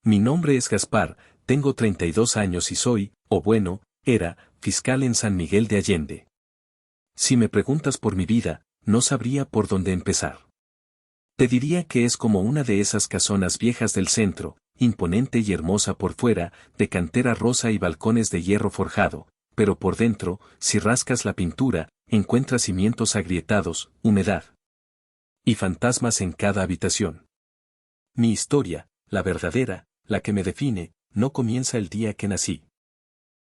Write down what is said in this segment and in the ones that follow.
Mi nombre es Gaspar, tengo 32 años y soy, o bueno, era, fiscal en San Miguel de Allende. Si me preguntas por mi vida, no sabría por dónde empezar. Te diría que es como una de esas casonas viejas del centro, imponente y hermosa por fuera, de cantera rosa y balcones de hierro forjado, pero por dentro, si rascas la pintura, encuentras cimientos agrietados, humedad y fantasmas en cada habitación. Mi historia, la verdadera, la que me define, no comienza el día que nací.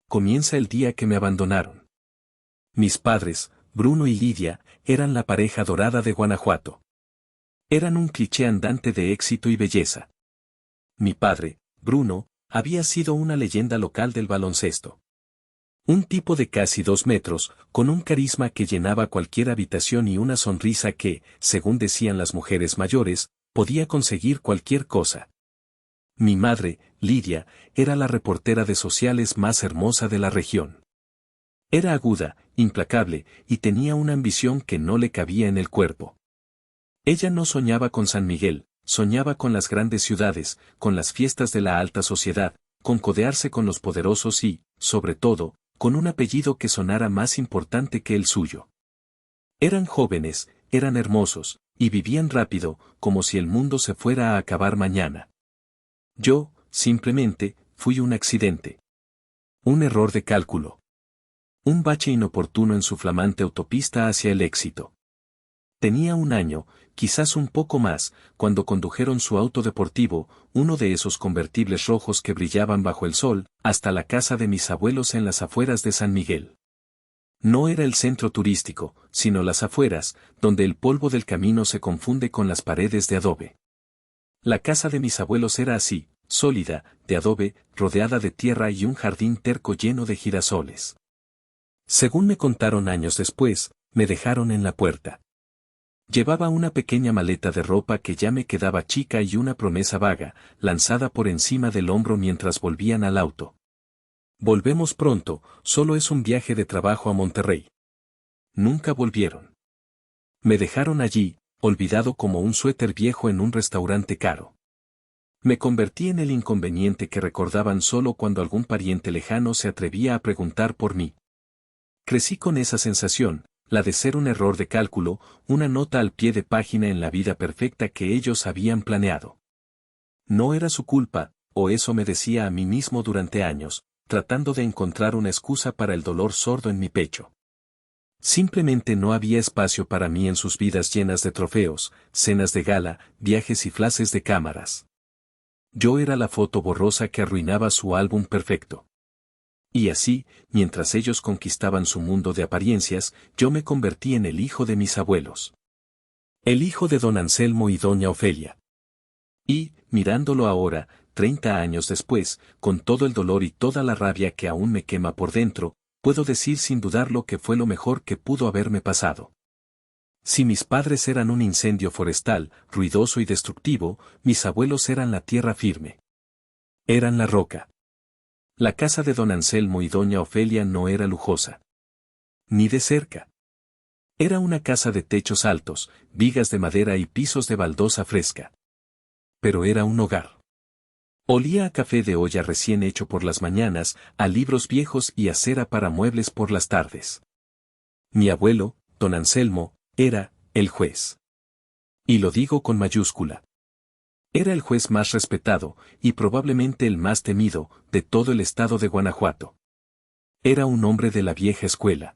Comienza el día que me abandonaron. Mis padres, Bruno y Lidia, eran la pareja dorada de Guanajuato. Eran un cliché andante de éxito y belleza. Mi padre, Bruno, había sido una leyenda local del baloncesto. Un tipo de casi 2 metros, con un carisma que llenaba cualquier habitación y una sonrisa que, según decían las mujeres mayores, podía conseguir cualquier cosa. Mi madre, Lidia, era la reportera de sociales más hermosa de la región. Era aguda, implacable, y tenía una ambición que no le cabía en el cuerpo. Ella no soñaba con San Miguel, soñaba con las grandes ciudades, con las fiestas de la alta sociedad, con codearse con los poderosos y, sobre todo, con un apellido que sonara más importante que el suyo. Eran jóvenes, eran hermosos, y vivían rápido, como si el mundo se fuera a acabar mañana. Yo, simplemente, fui un accidente. Un error de cálculo. Un bache inoportuno en su flamante autopista hacia el éxito. Tenía 1 año, quizás un poco más, cuando condujeron su auto deportivo, uno de esos convertibles rojos que brillaban bajo el sol, hasta la casa de mis abuelos en las afueras de San Miguel. No era el centro turístico, sino las afueras, donde el polvo del camino se confunde con las paredes de adobe. La casa de mis abuelos era así, sólida, de adobe, rodeada de tierra y un jardín terco lleno de girasoles. Según me contaron años después, me dejaron en la puerta. Llevaba una pequeña maleta de ropa que ya me quedaba chica y una promesa vaga, lanzada por encima del hombro mientras volvían al auto. Volvemos pronto, solo es un viaje de trabajo a Monterrey. Nunca volvieron. Me dejaron allí, olvidado como un suéter viejo en un restaurante caro. Me convertí en el inconveniente que recordaban solo cuando algún pariente lejano se atrevía a preguntar por mí. Crecí con esa sensación, la de ser un error de cálculo, una nota al pie de página en la vida perfecta que ellos habían planeado. No era su culpa, o eso me decía a mí mismo durante años, tratando de encontrar una excusa para el dolor sordo en mi pecho. Simplemente no había espacio para mí en sus vidas llenas de trofeos, cenas de gala, viajes y flashes de cámaras. Yo era la foto borrosa que arruinaba su álbum perfecto. Y así, mientras ellos conquistaban su mundo de apariencias, yo me convertí en el hijo de mis abuelos. El hijo de don Anselmo y doña Ofelia. Y, mirándolo ahora, 30 años después, con todo el dolor y toda la rabia que aún me quema por dentro, puedo decir sin dudarlo que fue lo mejor que pudo haberme pasado. Si mis padres eran un incendio forestal, ruidoso y destructivo, mis abuelos eran la tierra firme. Eran la roca. La casa de don Anselmo y doña Ofelia no era lujosa. Ni de cerca. Era una casa de techos altos, vigas de madera y pisos de baldosa fresca. Pero era un hogar. Olía a café de olla recién hecho por las mañanas, a libros viejos y a cera para muebles por las tardes. Mi abuelo, don Anselmo, era el juez. Y lo digo con mayúscula. Era el juez más respetado, y probablemente el más temido, de todo el estado de Guanajuato. Era un hombre de la vieja escuela.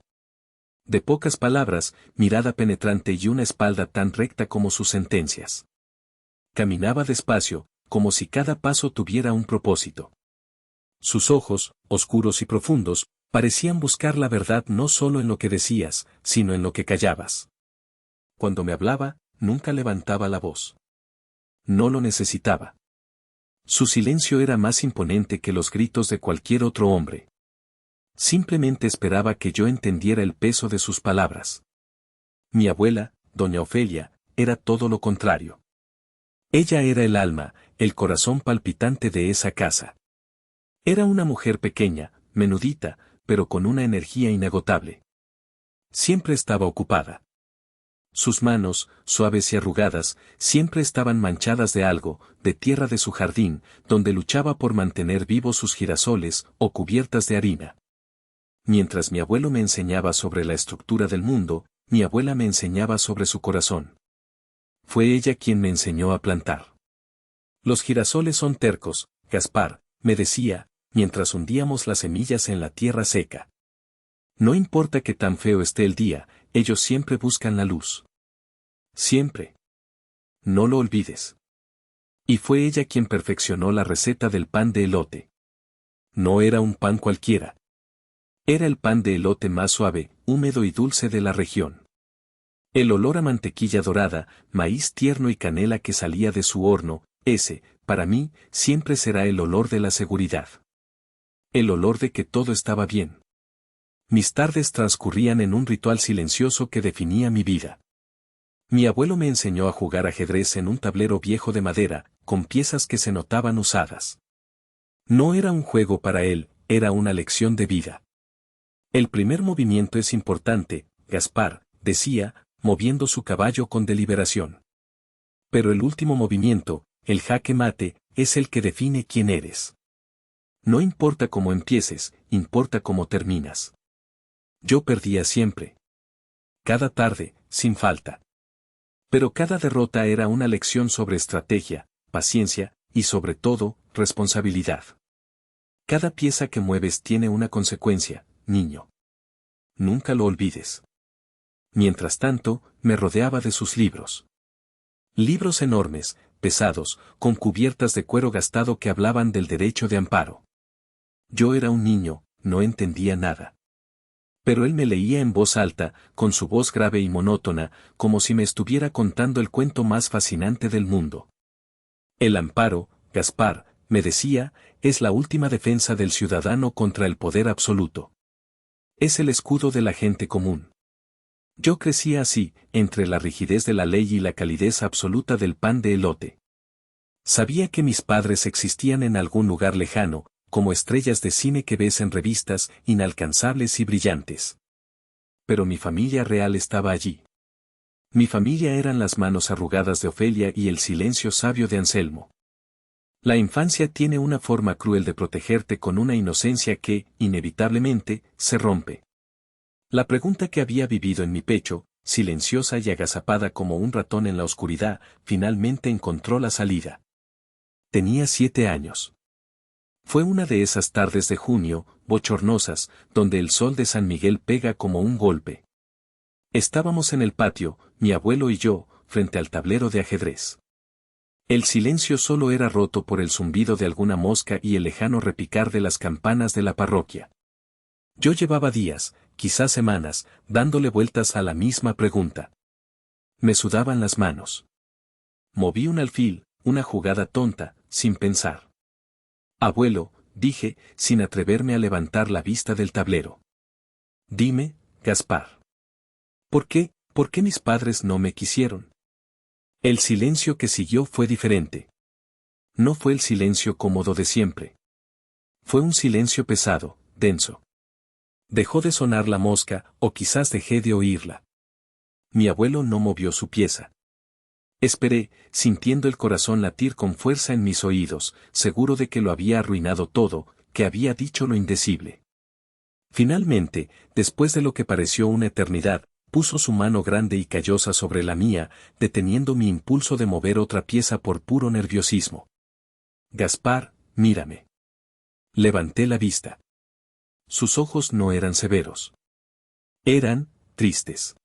De pocas palabras, mirada penetrante y una espalda tan recta como sus sentencias. Caminaba despacio, como si cada paso tuviera un propósito. Sus ojos, oscuros y profundos, parecían buscar la verdad no solo en lo que decías, sino en lo que callabas. Cuando me hablaba, nunca levantaba la voz. No lo necesitaba. Su silencio era más imponente que los gritos de cualquier otro hombre. Simplemente esperaba que yo entendiera el peso de sus palabras. Mi abuela, doña Ofelia, era todo lo contrario. Ella era el alma, el corazón palpitante de esa casa. Era una mujer pequeña, menudita, pero con una energía inagotable. Siempre estaba ocupada. Sus manos, suaves y arrugadas, siempre estaban manchadas de algo, de tierra de su jardín, donde luchaba por mantener vivos sus girasoles, o cubiertas de harina. Mientras mi abuelo me enseñaba sobre la estructura del mundo, mi abuela me enseñaba sobre su corazón. Fue ella quien me enseñó a plantar. Los girasoles son tercos, Gaspar, me decía, mientras hundíamos las semillas en la tierra seca. No importa que tan feo esté el día, ellos siempre buscan la luz. Siempre. No lo olvides. Y fue ella quien perfeccionó la receta del pan de elote. No era un pan cualquiera. Era el pan de elote más suave, húmedo y dulce de la región. El olor a mantequilla dorada, maíz tierno y canela que salía de su horno, ese, para mí, siempre será el olor de la seguridad. El olor de que todo estaba bien. Mis tardes transcurrían en un ritual silencioso que definía mi vida. Mi abuelo me enseñó a jugar ajedrez en un tablero viejo de madera, con piezas que se notaban usadas. No era un juego para él, era una lección de vida. El primer movimiento es importante, Gaspar, decía, moviendo su caballo con deliberación. Pero el último movimiento, el jaque mate, es el que define quién eres. No importa cómo empieces, importa cómo terminas. Yo perdía siempre. Cada tarde, sin falta. Pero cada derrota era una lección sobre estrategia, paciencia, y sobre todo, responsabilidad. Cada pieza que mueves tiene una consecuencia, niño. Nunca lo olvides. Mientras tanto, me rodeaba de sus libros. Libros enormes, pesados, con cubiertas de cuero gastado que hablaban del derecho de amparo. Yo era un niño, no entendía nada. Pero él me leía en voz alta, con su voz grave y monótona, como si me estuviera contando el cuento más fascinante del mundo. El amparo, Gaspar, me decía, es la última defensa del ciudadano contra el poder absoluto. Es el escudo de la gente común. Yo crecía así, entre la rigidez de la ley y la calidez absoluta del pan de elote. Sabía que mis padres existían en algún lugar lejano, como estrellas de cine que ves en revistas, inalcanzables y brillantes. Pero mi familia real estaba allí. Mi familia eran las manos arrugadas de Ofelia y el silencio sabio de Anselmo. La infancia tiene una forma cruel de protegerte con una inocencia que, inevitablemente, se rompe. La pregunta que había vivido en mi pecho, silenciosa y agazapada como un ratón en la oscuridad, finalmente encontró la salida. Tenía 7 años. Fue una de esas tardes de junio, bochornosas, donde el sol de San Miguel pega como un golpe. Estábamos en el patio, mi abuelo y yo, frente al tablero de ajedrez. El silencio solo era roto por el zumbido de alguna mosca y el lejano repicar de las campanas de la parroquia. Yo llevaba días, quizás semanas, dándole vueltas a la misma pregunta. Me sudaban las manos. Moví un alfil, una jugada tonta, sin pensar. Abuelo, dije, sin atreverme a levantar la vista del tablero. Dime, Gaspar. ¿Por qué mis padres no me quisieron? El silencio que siguió fue diferente. No fue el silencio cómodo de siempre. Fue un silencio pesado, denso. Dejó de sonar la mosca, o quizás dejé de oírla. Mi abuelo no movió su pieza. Esperé, sintiendo el corazón latir con fuerza en mis oídos, seguro de que lo había arruinado todo, que había dicho lo indecible. Finalmente, después de lo que pareció una eternidad, puso su mano grande y callosa sobre la mía, deteniendo mi impulso de mover otra pieza por puro nerviosismo. Gaspar, mírame. Levanté la vista. Sus ojos no eran severos. Eran tristes.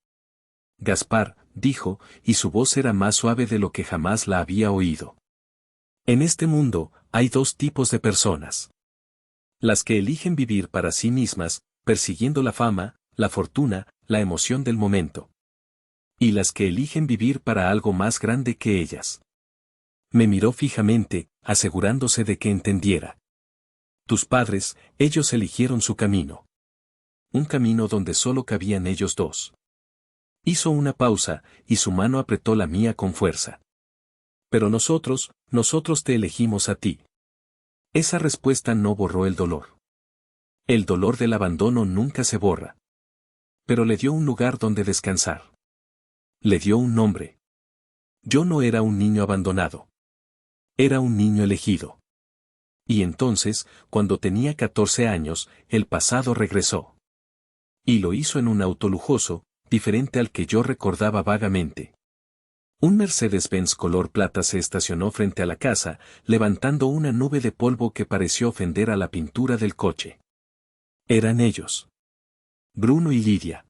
Gaspar, dijo, y su voz era más suave de lo que jamás la había oído. En este mundo, hay 2 tipos de personas. Las que eligen vivir para sí mismas, persiguiendo la fama, la fortuna, la emoción del momento. Y las que eligen vivir para algo más grande que ellas. Me miró fijamente, asegurándose de que entendiera. Tus padres, ellos eligieron su camino. Un camino donde solo cabían ellos 2. Hizo una pausa, y su mano apretó la mía con fuerza. Pero nosotros te elegimos a ti. Esa respuesta no borró el dolor. El dolor del abandono nunca se borra. Pero le dio un lugar donde descansar. Le dio un nombre. Yo no era un niño abandonado. Era un niño elegido. Y entonces, cuando tenía 14 años, el pasado regresó. Y lo hizo en un auto lujoso, diferente al que yo recordaba vagamente. Un Mercedes-Benz color plata se estacionó frente a la casa, levantando una nube de polvo que pareció ofender a la pintura del coche. Eran ellos. Bruno y Lidia.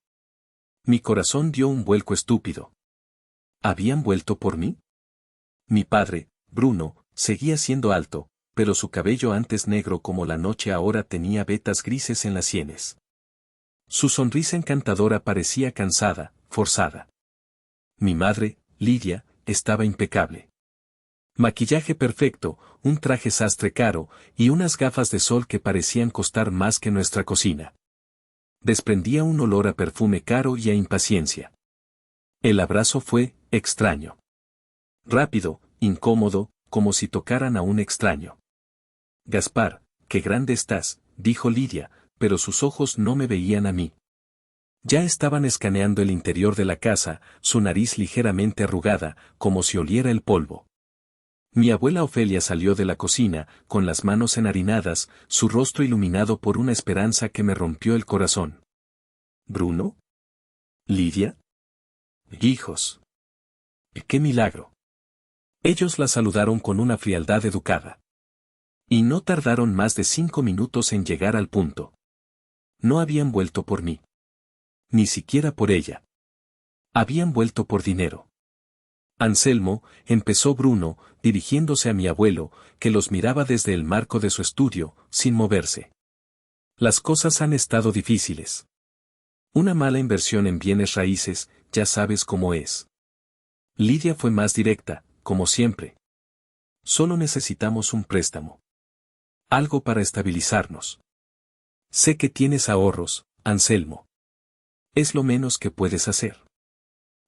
Mi corazón dio un vuelco estúpido. ¿Habían vuelto por mí? Mi padre, Bruno, seguía siendo alto, pero su cabello antes negro como la noche ahora tenía vetas grises en las sienes. Su sonrisa encantadora parecía cansada, forzada. Mi madre, Lidia, estaba impecable. Maquillaje perfecto, un traje sastre caro, y unas gafas de sol que parecían costar más que nuestra cocina. Desprendía un olor a perfume caro y a impaciencia. El abrazo fue extraño. Rápido, incómodo, como si tocaran a un extraño. Gaspar, qué grande estás, dijo Lidia, pero sus ojos no me veían a mí. Ya estaban escaneando el interior de la casa, su nariz ligeramente arrugada, como si oliera el polvo. Mi abuela Ofelia salió de la cocina, con las manos enharinadas, su rostro iluminado por una esperanza que me rompió el corazón. ¿Bruno? ¿Lidia? Hijos. ¡Qué milagro! Ellos la saludaron con una frialdad educada. Y no tardaron más de 5 minutos en llegar al punto. No habían vuelto por mí. Ni siquiera por ella. Habían vuelto por dinero. Anselmo, empezó Bruno, dirigiéndose a mi abuelo, que los miraba desde el marco de su estudio, sin moverse. Las cosas han estado difíciles. Una mala inversión en bienes raíces, ya sabes cómo es. Lidia fue más directa, como siempre. Solo necesitamos un préstamo. Algo para estabilizarnos. Sé que tienes ahorros, Anselmo. Es lo menos que puedes hacer.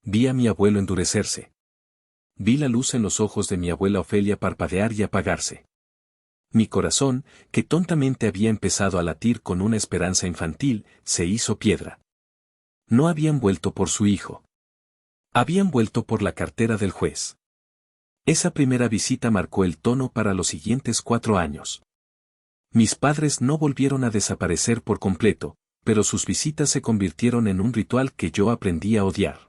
Vi a mi abuelo endurecerse. Vi la luz en los ojos de mi abuela Ofelia parpadear y apagarse. Mi corazón, que tontamente había empezado a latir con una esperanza infantil, se hizo piedra. No habían vuelto por su hijo. Habían vuelto por la cartera del juez. Esa primera visita marcó el tono para los siguientes 4 años. Mis padres no volvieron a desaparecer por completo, pero sus visitas se convirtieron en un ritual que yo aprendí a odiar.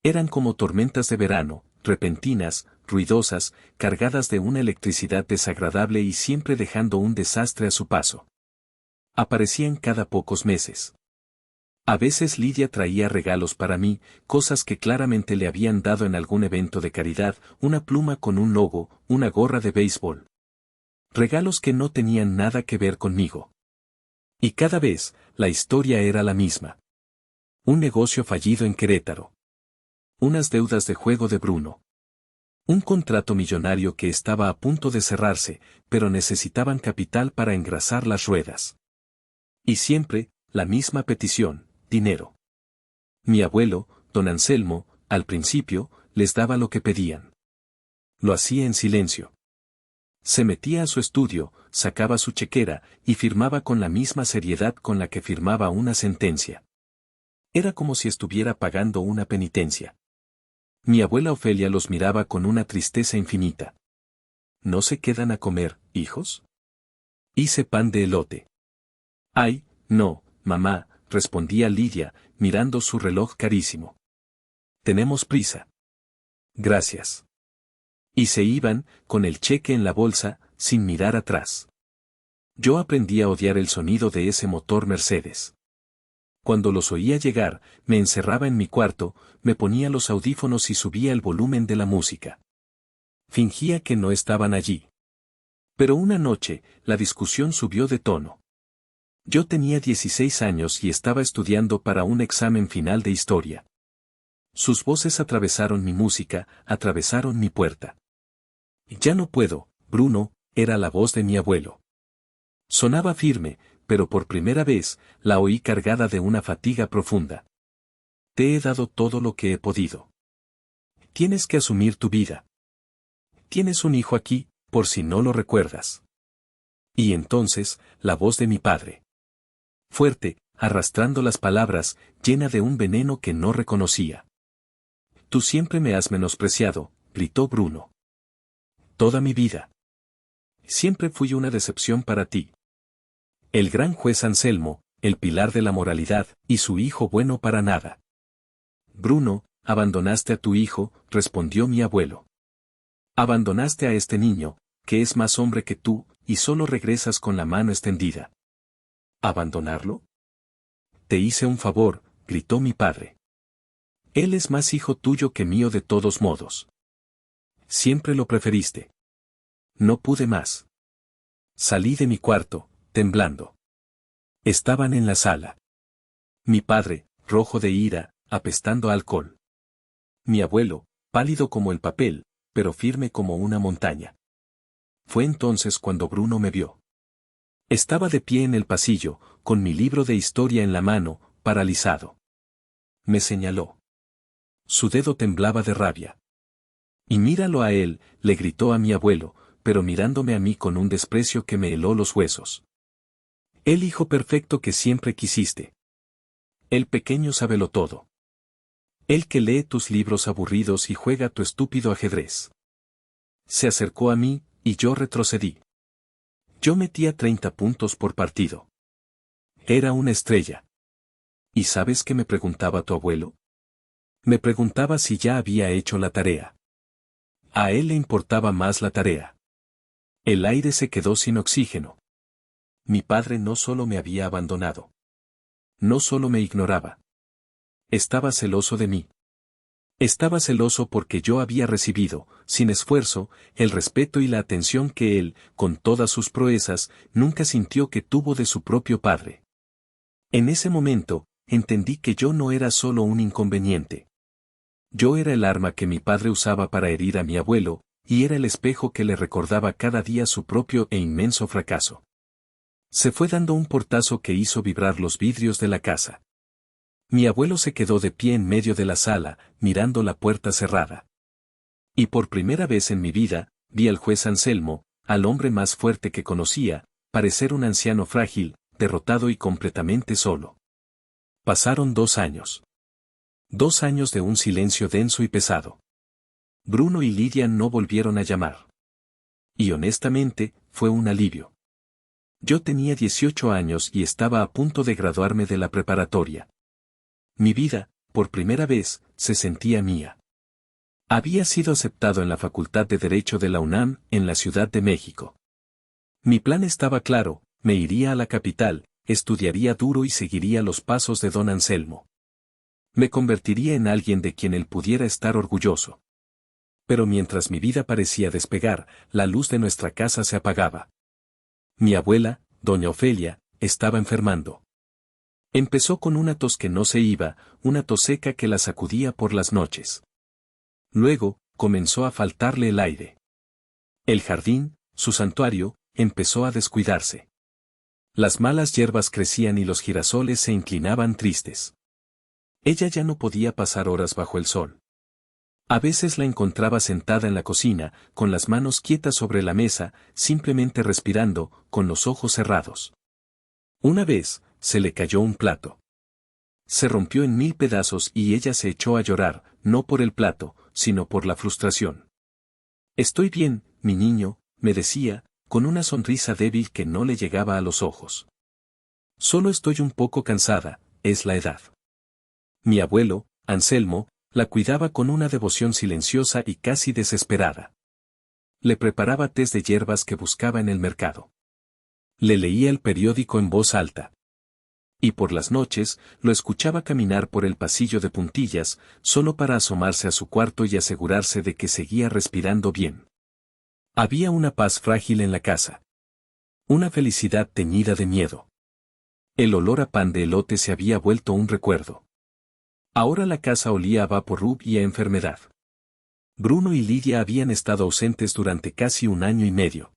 Eran como tormentas de verano, repentinas, ruidosas, cargadas de una electricidad desagradable y siempre dejando un desastre a su paso. Aparecían cada pocos meses. A veces Lidia traía regalos para mí, cosas que claramente le habían dado en algún evento de caridad, una pluma con un logo, una gorra de béisbol. Regalos que no tenían nada que ver conmigo. Y cada vez, la historia era la misma. Un negocio fallido en Querétaro. Unas deudas de juego de Bruno. Un contrato millonario que estaba a punto de cerrarse, pero necesitaban capital para engrasar las ruedas. Y siempre, la misma petición, dinero. Mi abuelo, don Anselmo, al principio, les daba lo que pedían. Lo hacía en silencio. Se metía a su estudio, sacaba su chequera, y firmaba con la misma seriedad con la que firmaba una sentencia. Era como si estuviera pagando una penitencia. Mi abuela Ofelia los miraba con una tristeza infinita. ¿No se quedan a comer, hijos? Hice pan de elote. Ay, no, mamá, respondía Lidia, mirando su reloj carísimo. Tenemos prisa. Gracias. Y se iban, con el cheque en la bolsa, sin mirar atrás. Yo aprendí a odiar el sonido de ese motor Mercedes. Cuando los oía llegar, me encerraba en mi cuarto, me ponía los audífonos y subía el volumen de la música. Fingía que no estaban allí. Pero una noche, la discusión subió de tono. Yo tenía 16 años y estaba estudiando para un examen final de historia. Sus voces atravesaron mi música, atravesaron mi puerta. Ya no puedo, Bruno, era la voz de mi abuelo. Sonaba firme, pero por primera vez, la oí cargada de una fatiga profunda. Te he dado todo lo que he podido. Tienes que asumir tu vida. Tienes un hijo aquí, por si no lo recuerdas. Y entonces, la voz de mi padre. Fuerte, arrastrando las palabras, llena de un veneno que no reconocía. Tú siempre me has menospreciado, gritó Bruno. Toda mi vida. Siempre fui una decepción para ti. El gran juez Anselmo, el pilar de la moralidad, y su hijo bueno para nada. Bruno, abandonaste a tu hijo, respondió mi abuelo. Abandonaste a este niño, que es más hombre que tú, y solo regresas con la mano extendida. ¿Abandonarlo? Te hice un favor, gritó mi padre. Él es más hijo tuyo que mío de todos modos. Siempre lo preferiste. No pude más. Salí de mi cuarto, temblando. Estaban en la sala. Mi padre, rojo de ira, apestando a alcohol. Mi abuelo, pálido como el papel, pero firme como una montaña. Fue entonces cuando Bruno me vio. Estaba de pie en el pasillo, con mi libro de historia en la mano, paralizado. Me señaló. Su dedo temblaba de rabia. Y míralo a él, le gritó a mi abuelo, pero mirándome a mí con un desprecio que me heló los huesos. El hijo perfecto que siempre quisiste. El pequeño sábelo todo. El que lee tus libros aburridos y juega tu estúpido ajedrez. Se acercó a mí, y yo retrocedí. Yo metía 30 puntos por partido. Era una estrella. ¿Y sabes qué me preguntaba tu abuelo? Me preguntaba si ya había hecho la tarea. A él le importaba más la tarea. El aire se quedó sin oxígeno. Mi padre no solo me había abandonado. No solo me ignoraba. Estaba celoso de mí. Estaba celoso porque yo había recibido, sin esfuerzo, el respeto y la atención que él, con todas sus proezas, nunca sintió que tuvo de su propio padre. En ese momento, entendí que yo no era solo un inconveniente. Yo era el arma que mi padre usaba para herir a mi abuelo, y era el espejo que le recordaba cada día su propio e inmenso fracaso. Se fue dando un portazo que hizo vibrar los vidrios de la casa. Mi abuelo se quedó de pie en medio de la sala, mirando la puerta cerrada. Y por primera vez en mi vida, vi al juez Anselmo, al hombre más fuerte que conocía, parecer un anciano frágil, derrotado y completamente solo. Pasaron 2 años. 2 años de un silencio denso y pesado. Bruno y Lidia no volvieron a llamar. Y honestamente, fue un alivio. Yo tenía 18 años y estaba a punto de graduarme de la preparatoria. Mi vida, por primera vez, se sentía mía. Había sido aceptado en la Facultad de Derecho de la UNAM, en la Ciudad de México. Mi plan estaba claro, me iría a la capital, estudiaría duro y seguiría los pasos de don Anselmo. Me convertiría en alguien de quien él pudiera estar orgulloso. Pero mientras mi vida parecía despegar, la luz de nuestra casa se apagaba. Mi abuela, doña Ofelia, estaba enfermando. Empezó con una tos que no se iba, una tos seca que la sacudía por las noches. Luego, comenzó a faltarle el aire. El jardín, su santuario, empezó a descuidarse. Las malas hierbas crecían y los girasoles se inclinaban tristes. Ella ya no podía pasar horas bajo el sol. A veces la encontraba sentada en la cocina, con las manos quietas sobre la mesa, simplemente respirando, con los ojos cerrados. Una vez, se le cayó un plato. Se rompió en 1000 pedazos y ella se echó a llorar, no por el plato, sino por la frustración. Estoy bien, mi niño, me decía, con una sonrisa débil que no le llegaba a los ojos. Solo estoy un poco cansada, es la edad. Mi abuelo, Anselmo, la cuidaba con una devoción silenciosa y casi desesperada. Le preparaba tés de hierbas que buscaba en el mercado. Le leía el periódico en voz alta. Y por las noches, lo escuchaba caminar por el pasillo de puntillas, solo para asomarse a su cuarto y asegurarse de que seguía respirando bien. Había una paz frágil en la casa. Una felicidad teñida de miedo. El olor a pan de elote se había vuelto un recuerdo. Ahora la casa olía a vaporub y a enfermedad. Bruno y Lidia habían estado ausentes durante casi 1 año y medio.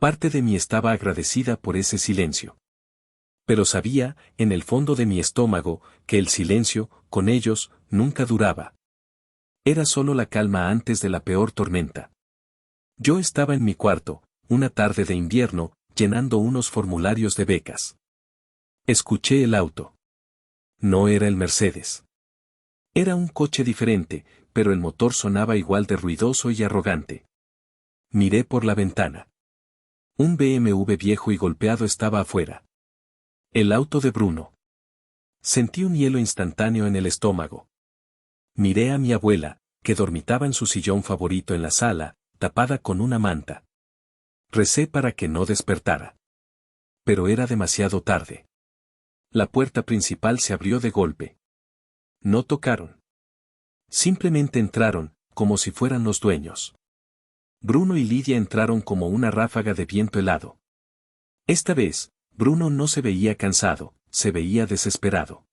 Parte de mí estaba agradecida por ese silencio. Pero sabía, en el fondo de mi estómago, que el silencio, con ellos, nunca duraba. Era solo la calma antes de la peor tormenta. Yo estaba en mi cuarto, una tarde de invierno, llenando unos formularios de becas. Escuché el auto. No era el Mercedes. Era un coche diferente, pero el motor sonaba igual de ruidoso y arrogante. Miré por la ventana. Un BMW viejo y golpeado estaba afuera. El auto de Bruno. Sentí un hielo instantáneo en el estómago. Miré a mi abuela, que dormitaba en su sillón favorito en la sala, tapada con una manta. Recé para que no despertara. Pero era demasiado tarde. La puerta principal se abrió de golpe. No tocaron. Simplemente entraron, como si fueran los dueños. Bruno y Lidia entraron como una ráfaga de viento helado. Esta vez, Bruno no se veía cansado, se veía desesperado.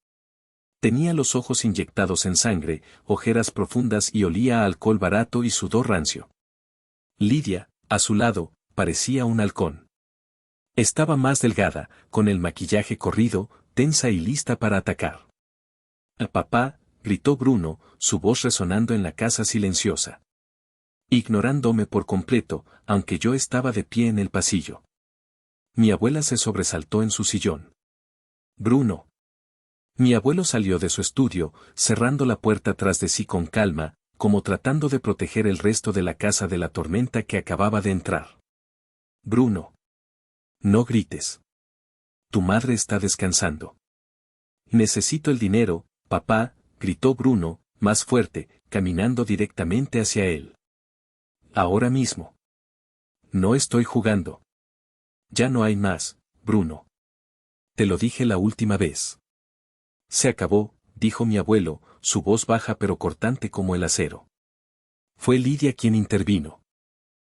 Tenía los ojos inyectados en sangre, ojeras profundas y olía a alcohol barato y sudor rancio. Lidia, a su lado, parecía un halcón. Estaba más delgada, con el maquillaje corrido, tensa y lista para atacar. «Papá», gritó Bruno, su voz resonando en la casa silenciosa. Ignorándome por completo, aunque yo estaba de pie en el pasillo. Mi abuela se sobresaltó en su sillón. «Bruno». Mi abuelo salió de su estudio, cerrando la puerta tras de sí con calma, como tratando de proteger el resto de la casa de la tormenta que acababa de entrar. «Bruno. No grites. Tu madre está descansando». «Necesito el dinero, papá», gritó Bruno, más fuerte, caminando directamente hacia él. «Ahora mismo». «No estoy jugando». «Ya no hay más, Bruno. Te lo dije la última vez». «Se acabó», dijo mi abuelo, su voz baja pero cortante como el acero. Fue Lidia quien intervino.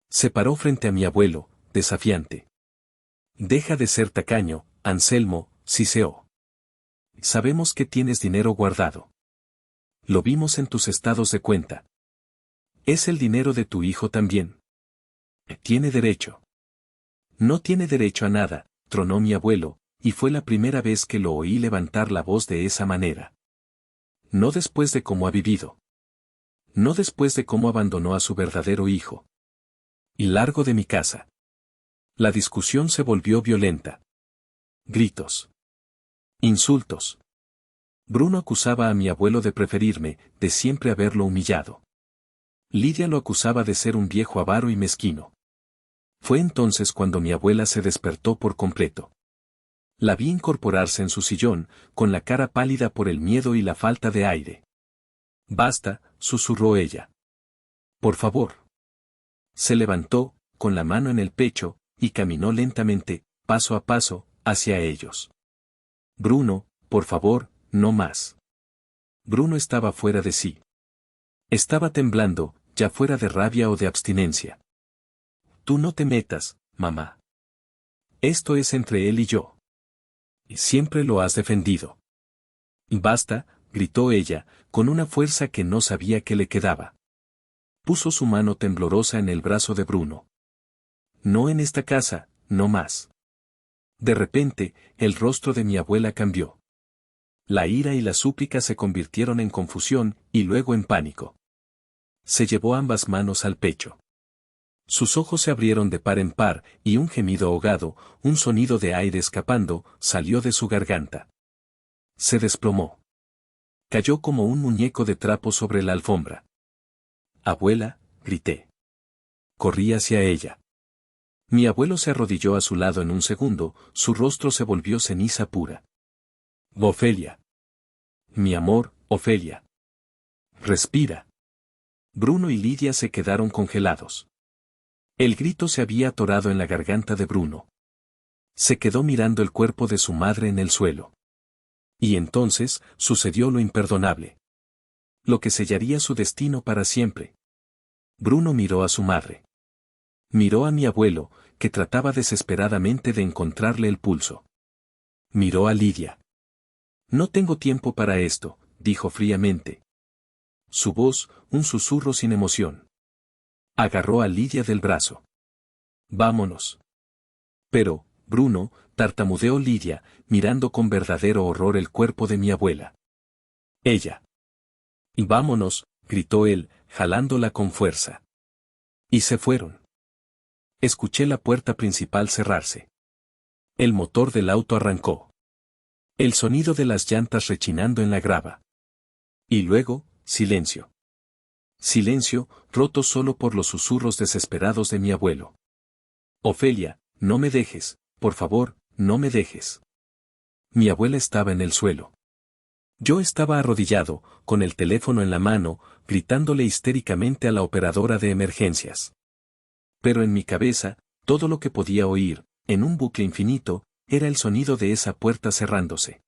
Se paró frente a mi abuelo, desafiante. «Deja de ser tacaño, Anselmo», siseó. «Sabemos que tienes dinero guardado. Lo vimos en tus estados de cuenta. Es el dinero de tu hijo también. Tiene derecho». «No tiene derecho a nada», tronó mi abuelo, y fue la primera vez que lo oí levantar la voz de esa manera. No después de cómo ha vivido. No después de cómo abandonó a su verdadero hijo. Y largo de mi casa. La discusión se volvió violenta. Gritos. Insultos. Bruno acusaba a mi abuelo de preferirme, de siempre haberlo humillado. Lidia lo acusaba de ser un viejo avaro y mezquino. Fue entonces cuando mi abuela se despertó por completo. La vi incorporarse en su sillón, con la cara pálida por el miedo y la falta de aire. «Basta», susurró ella. «Por favor». Se levantó, con la mano en el pecho, y caminó lentamente, paso a paso, hacia ellos. «Bruno, por favor, no más». Bruno estaba fuera de sí. Estaba temblando, ya fuera de rabia o de abstinencia. «Tú no te metas, mamá. Esto es entre él y yo. Y siempre lo has defendido». «Basta», gritó ella, con una fuerza que no sabía que le quedaba. Puso su mano temblorosa en el brazo de Bruno. «No en esta casa, no más». De repente, el rostro de mi abuela cambió. La ira y la súplica se convirtieron en confusión, y luego en pánico. Se llevó ambas manos al pecho. Sus ojos se abrieron de par en par, y un gemido ahogado, un sonido de aire escapando, salió de su garganta. Se desplomó. Cayó como un muñeco de trapo sobre la alfombra. «Abuela», grité. Corrí hacia ella. Mi abuelo se arrodilló a su lado en un segundo, su rostro se volvió ceniza pura. «Ofelia. Mi amor, Ofelia. Respira». Bruno y Lidia se quedaron congelados. El grito se había atorado en la garganta de Bruno. Se quedó mirando el cuerpo de su madre en el suelo. Y entonces, sucedió lo imperdonable. Lo que sellaría su destino para siempre. Bruno miró a su madre. Miró a mi abuelo, que trataba desesperadamente de encontrarle el pulso. Miró a Lidia. «No tengo tiempo para esto», dijo fríamente. Su voz, un susurro sin emoción. Agarró a Lidia del brazo. «Vámonos». «Pero, Bruno», tartamudeó Lidia, mirando con verdadero horror el cuerpo de mi abuela. Ella. «Y vámonos», gritó él, jalándola con fuerza. Y se fueron. Escuché la puerta principal cerrarse. El motor del auto arrancó. El sonido de las llantas rechinando en la grava. Y luego, silencio. Silencio, roto solo por los susurros desesperados de mi abuelo. Ofelia, no me dejes, por favor, no me dejes. Mi abuela estaba en el suelo. Yo estaba arrodillado, con el teléfono en la mano, gritándole histéricamente a la operadora de emergencias. Pero en mi cabeza, todo lo que podía oír, en un bucle infinito, era el sonido de esa puerta cerrándose.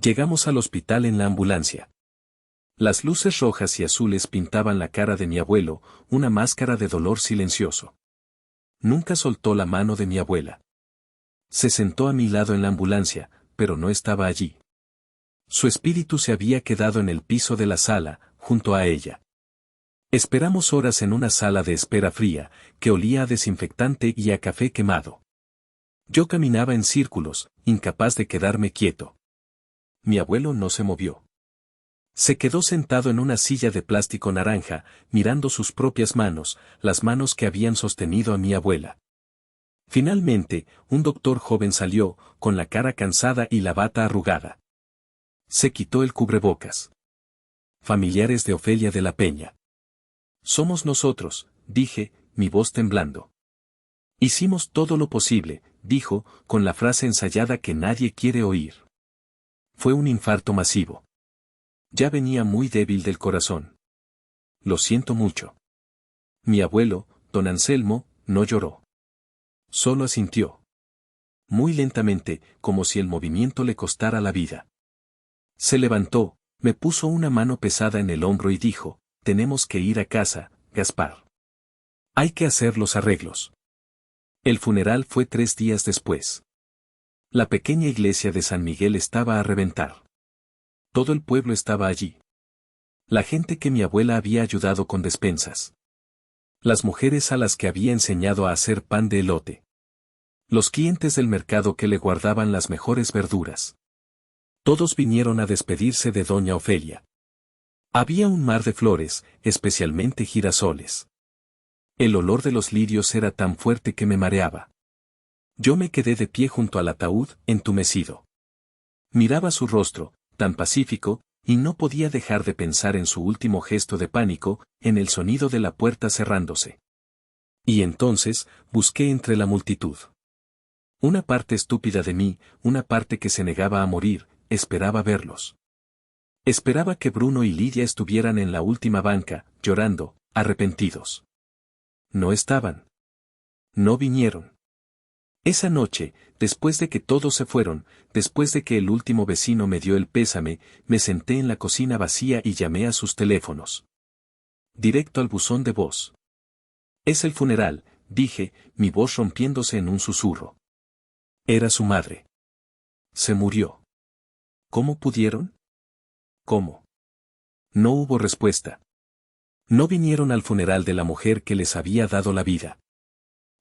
Llegamos al hospital en la ambulancia. Las luces rojas y azules pintaban la cara de mi abuelo, una máscara de dolor silencioso. Nunca soltó la mano de mi abuela. Se sentó a mi lado en la ambulancia, pero no estaba allí. Su espíritu se había quedado en el piso de la sala, junto a ella. Esperamos horas en una sala de espera fría, que olía a desinfectante y a café quemado. Yo caminaba en círculos, incapaz de quedarme quieto. Mi abuelo no se movió. Se quedó sentado en una silla de plástico naranja, mirando sus propias manos, las manos que habían sostenido a mi abuela. Finalmente, un doctor joven salió, con la cara cansada y la bata arrugada. Se quitó el cubrebocas. Familiares de Ofelia de la Peña. Somos nosotros, dije, mi voz temblando. Hicimos todo lo posible, dijo, con la frase ensayada que nadie quiere oír. Fue un infarto masivo. Ya venía muy débil del corazón. Lo siento mucho. Mi abuelo, don Anselmo, no lloró. Solo asintió. Muy lentamente, como si el movimiento le costara la vida. Se levantó, me puso una mano pesada en el hombro y dijo, tenemos que ir a casa, Gaspar. Hay que hacer los arreglos. El funeral fue 3 días después. La pequeña iglesia de San Miguel estaba a reventar. Todo el pueblo estaba allí. La gente que mi abuela había ayudado con despensas. Las mujeres a las que había enseñado a hacer pan de elote. Los clientes del mercado que le guardaban las mejores verduras. Todos vinieron a despedirse de doña Ofelia. Había un mar de flores, especialmente girasoles. El olor de los lirios era tan fuerte que me mareaba. Yo me quedé de pie junto al ataúd, entumecido. Miraba su rostro, tan pacífico, y no podía dejar de pensar en su último gesto de pánico, en el sonido de la puerta cerrándose. Y entonces, busqué entre la multitud. Una parte estúpida de mí, una parte que se negaba a morir, esperaba verlos. Esperaba que Bruno y Lidia estuvieran en la última banca, llorando, arrepentidos. No estaban. No vinieron. Esa noche, después de que todos se fueron, después de que el último vecino me dio el pésame, me senté en la cocina vacía y llamé a sus teléfonos. Directo al buzón de voz. Es el funeral, dije, mi voz rompiéndose en un susurro. Era su madre. Se murió. ¿Cómo pudieron? ¿Cómo? No hubo respuesta. No vinieron al funeral de la mujer que les había dado la vida.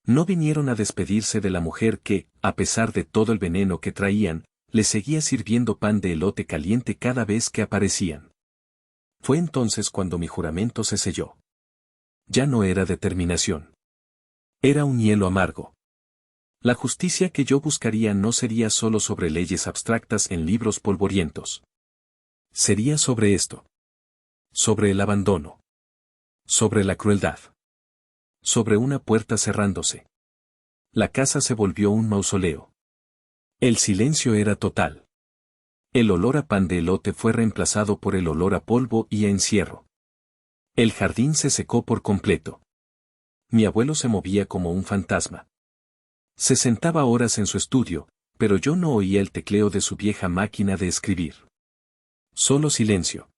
No vinieron a despedirse de la mujer que, a pesar de todo el veneno que traían, les seguía sirviendo pan de elote caliente cada vez que aparecían. Fue entonces cuando mi juramento se selló. Ya no era determinación. Era un hielo amargo. La justicia que yo buscaría no sería solo sobre leyes abstractas en libros polvorientos. Sería sobre esto. Sobre el abandono. Sobre la crueldad. Sobre una puerta cerrándose. La casa se volvió un mausoleo. El silencio era total. El olor a pan de elote fue reemplazado por el olor a polvo y a encierro. El jardín se secó por completo. Mi abuelo se movía como un fantasma. Se sentaba horas en su estudio, pero yo no oía el tecleo de su vieja máquina de escribir. Solo silencio.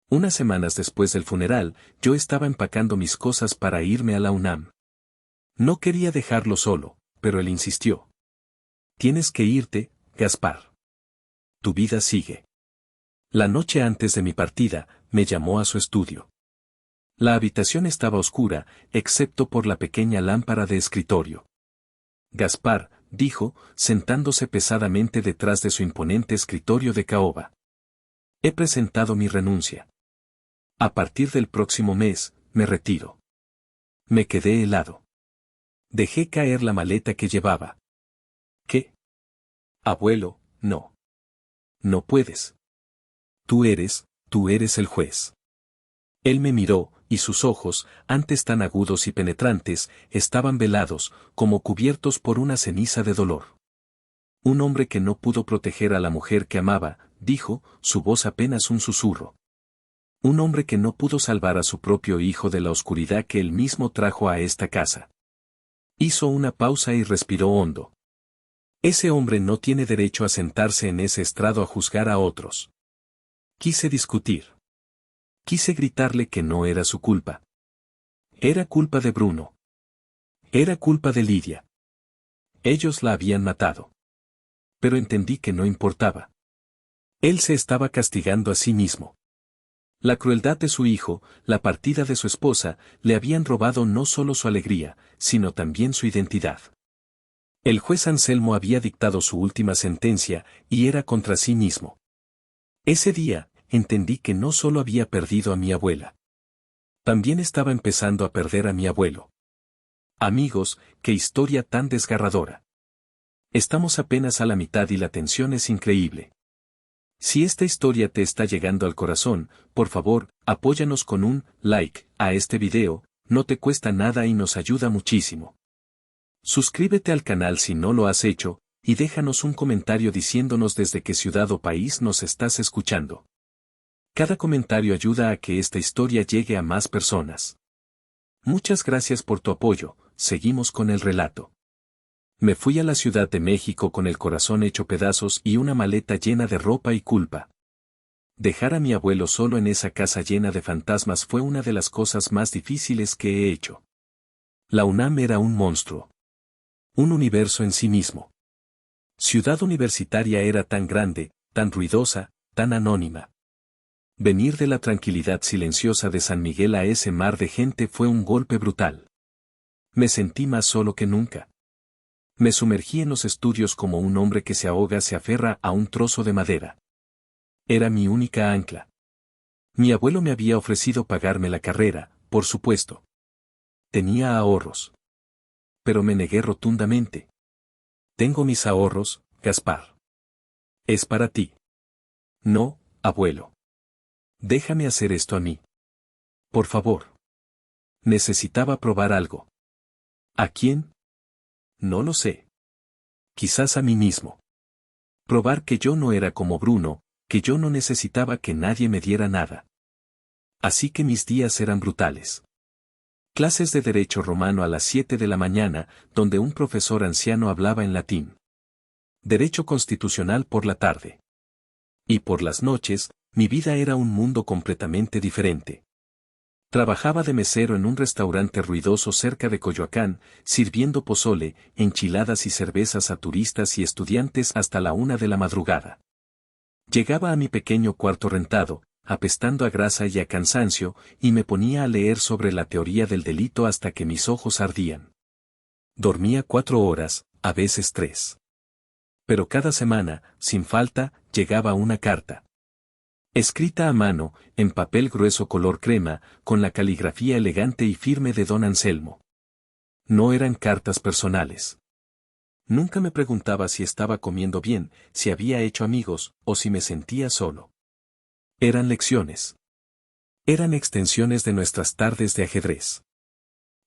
Unas semanas después del funeral, yo estaba empacando mis cosas para irme a la UNAM. No quería dejarlo solo, pero él insistió. Tienes que irte, Gaspar. Tu vida sigue. La noche antes de mi partida, me llamó a su estudio. La habitación estaba oscura, excepto por la pequeña lámpara de escritorio. Gaspar, dijo, sentándose pesadamente detrás de su imponente escritorio de caoba. He presentado mi renuncia. A partir del próximo mes, me retiro. Me quedé helado. Dejé caer la maleta que llevaba. ¿Qué? Abuelo, no. No puedes. Tú eres el juez. Él me miró, y sus ojos, antes tan agudos y penetrantes, estaban velados, como cubiertos por una ceniza de dolor. Un hombre que no pudo proteger a la mujer que amaba, dijo, su voz apenas un susurro. Un hombre que no pudo salvar a su propio hijo de la oscuridad que él mismo trajo a esta casa. Hizo una pausa y respiró hondo. Ese hombre no tiene derecho a sentarse en ese estrado a juzgar a otros. Quise discutir. Quise gritarle que no era su culpa. Era culpa de Bruno. Era culpa de Lidia. Ellos la habían matado. Pero entendí que no importaba. Él se estaba castigando a sí mismo. La crueldad de su hijo, la partida de su esposa, le habían robado no solo su alegría, sino también su identidad. El juez Anselmo había dictado su última sentencia, y era contra sí mismo. Ese día, entendí que no solo había perdido a mi abuela. También estaba empezando a perder a mi abuelo. Amigos, qué historia tan desgarradora. Estamos apenas a la mitad y la tensión es increíble. Si esta historia te está llegando al corazón, por favor, apóyanos con un like a este video, no te cuesta nada y nos ayuda muchísimo. Suscríbete al canal si no lo has hecho, y déjanos un comentario diciéndonos desde qué ciudad o país nos estás escuchando. Cada comentario ayuda a que esta historia llegue a más personas. Muchas gracias por tu apoyo, seguimos con el relato. Me fui a la Ciudad de México con el corazón hecho pedazos y una maleta llena de ropa y culpa. Dejar a mi abuelo solo en esa casa llena de fantasmas fue una de las cosas más difíciles que he hecho. La UNAM era un monstruo. Un universo en sí mismo. Ciudad Universitaria era tan grande, tan ruidosa, tan anónima. Venir de la tranquilidad silenciosa de San Miguel a ese mar de gente fue un golpe brutal. Me sentí más solo que nunca. Me sumergí en los estudios como un hombre que se ahoga se aferra a un trozo de madera. Era mi única ancla. Mi abuelo me había ofrecido pagarme la carrera, por supuesto. Tenía ahorros. Pero me negué rotundamente. Tengo mis ahorros, Gaspar. Es para ti. No, abuelo. Déjame hacer esto a mí. Por favor. Necesitaba probar algo. ¿A quién? No lo sé. Quizás a mí mismo. Probar que yo no era como Bruno, que yo no necesitaba que nadie me diera nada. Así que mis días eran brutales. Clases de Derecho Romano a las 7 de la mañana, donde un profesor anciano hablaba en latín. Derecho Constitucional por la tarde. Y por las noches, mi vida era un mundo completamente diferente. Trabajaba de mesero en un restaurante ruidoso cerca de Coyoacán, sirviendo pozole, enchiladas y cervezas a turistas y estudiantes hasta la 1 de la madrugada. Llegaba a mi pequeño cuarto rentado, apestando a grasa y a cansancio, y me ponía a leer sobre la teoría del delito hasta que mis ojos ardían. Dormía 4 horas, a veces 3. Pero cada semana, sin falta, llegaba una carta. Escrita a mano, en papel grueso color crema, con la caligrafía elegante y firme de don Anselmo. No eran cartas personales. Nunca me preguntaba si estaba comiendo bien, si había hecho amigos, o si me sentía solo. Eran lecciones. Eran extensiones de nuestras tardes de ajedrez.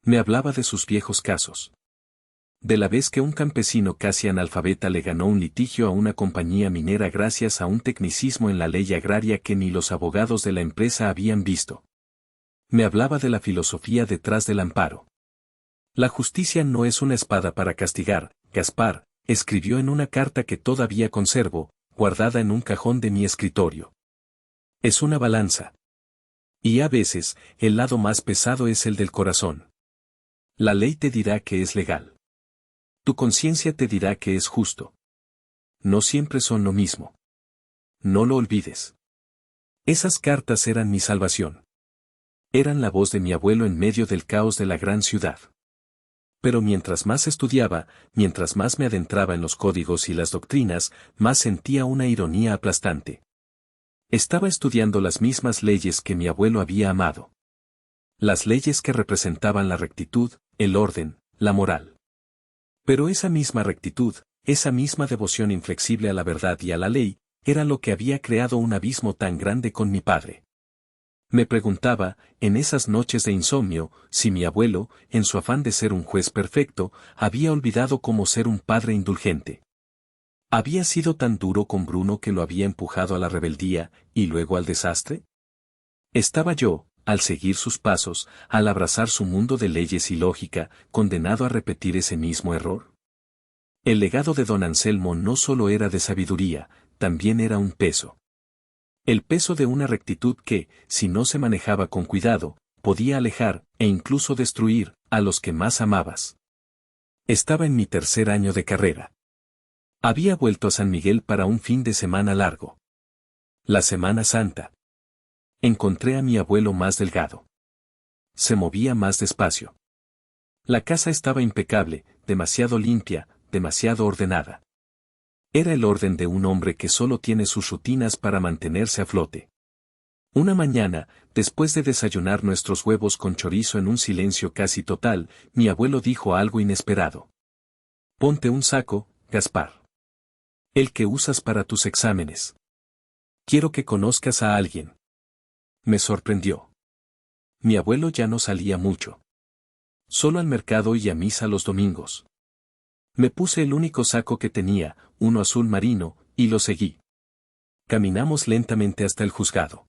Me hablaba de sus viejos casos. De la vez que un campesino casi analfabeta le ganó un litigio a una compañía minera gracias a un tecnicismo en la ley agraria que ni los abogados de la empresa habían visto. Me hablaba de la filosofía detrás del amparo. La justicia no es una espada para castigar, Gaspar, escribió en una carta que todavía conservo, guardada en un cajón de mi escritorio. Es una balanza. Y a veces, el lado más pesado es el del corazón. La ley te dirá que es legal. Tu conciencia te dirá que es justo. No siempre son lo mismo. No lo olvides. Esas cartas eran mi salvación. Eran la voz de mi abuelo en medio del caos de la gran ciudad. Pero mientras más estudiaba, mientras más me adentraba en los códigos y las doctrinas, más sentía una ironía aplastante. Estaba estudiando las mismas leyes que mi abuelo había amado. Las leyes que representaban la rectitud, el orden, la moral. Pero esa misma rectitud, esa misma devoción inflexible a la verdad y a la ley, era lo que había creado un abismo tan grande con mi padre. Me preguntaba, en esas noches de insomnio, si mi abuelo, en su afán de ser un juez perfecto, había olvidado cómo ser un padre indulgente. ¿Había sido tan duro con Bruno que lo había empujado a la rebeldía, y luego al desastre? ¿Estaba yo, al seguir sus pasos, al abrazar su mundo de leyes y lógica, condenado a repetir ese mismo error? El legado de don Anselmo no solo era de sabiduría, también era un peso. El peso de una rectitud que, si no se manejaba con cuidado, podía alejar, e incluso destruir, a los que más amabas. Estaba en mi tercer año de carrera. Había vuelto a San Miguel para un fin de semana largo. La Semana Santa. Encontré a mi abuelo más delgado. Se movía más despacio. La casa estaba impecable, demasiado limpia, demasiado ordenada. Era el orden de un hombre que solo tiene sus rutinas para mantenerse a flote. Una mañana, después de desayunar nuestros huevos con chorizo en un silencio casi total, mi abuelo dijo algo inesperado. Ponte un saco, Gaspar. El que usas para tus exámenes. Quiero que conozcas a alguien. Me sorprendió. Mi abuelo ya no salía mucho. Solo al mercado y a misa los domingos. Me puse el único saco que tenía, uno azul marino, y lo seguí. Caminamos lentamente hasta el juzgado.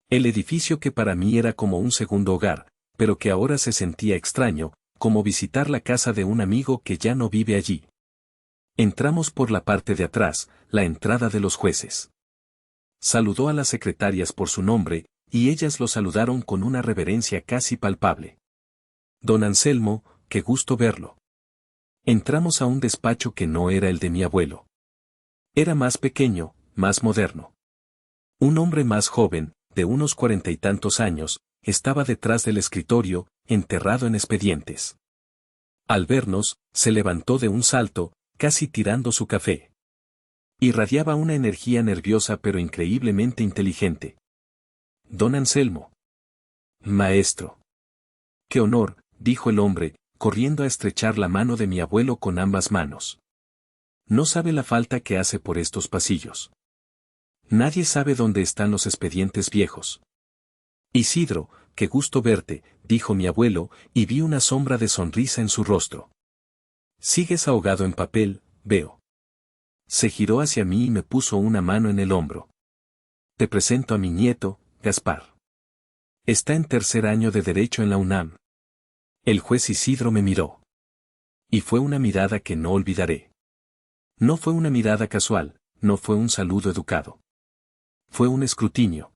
El edificio que para mí era como un segundo hogar, pero que ahora se sentía extraño, como visitar la casa de un amigo que ya no vive allí. Entramos por la parte de atrás, la entrada de los jueces. Saludó a las secretarias por su nombre, y ellas lo saludaron con una reverencia casi palpable. Don Anselmo, qué gusto verlo. Entramos a un despacho que no era el de mi abuelo. Era más pequeño, más moderno. Un hombre más joven, de unos 40 y tantos años, estaba detrás del escritorio, enterrado en expedientes. Al vernos, se levantó de un salto, casi tirando su café. Irradiaba una energía nerviosa pero increíblemente inteligente. Don Anselmo. Maestro. Qué honor, dijo el hombre, corriendo a estrechar la mano de mi abuelo con ambas manos. No sabe la falta que hace por estos pasillos. Nadie sabe dónde están los expedientes viejos. Isidro, qué gusto verte, dijo mi abuelo, y vi una sombra de sonrisa en su rostro. Sigues ahogado en papel, veo. Se giró hacia mí y me puso una mano en el hombro. Te presento a mi nieto, Gaspar. Está en tercer año de Derecho en la UNAM. El juez Isidro me miró. Y fue una mirada que no olvidaré. No fue una mirada casual, no fue un saludo educado. Fue un escrutinio.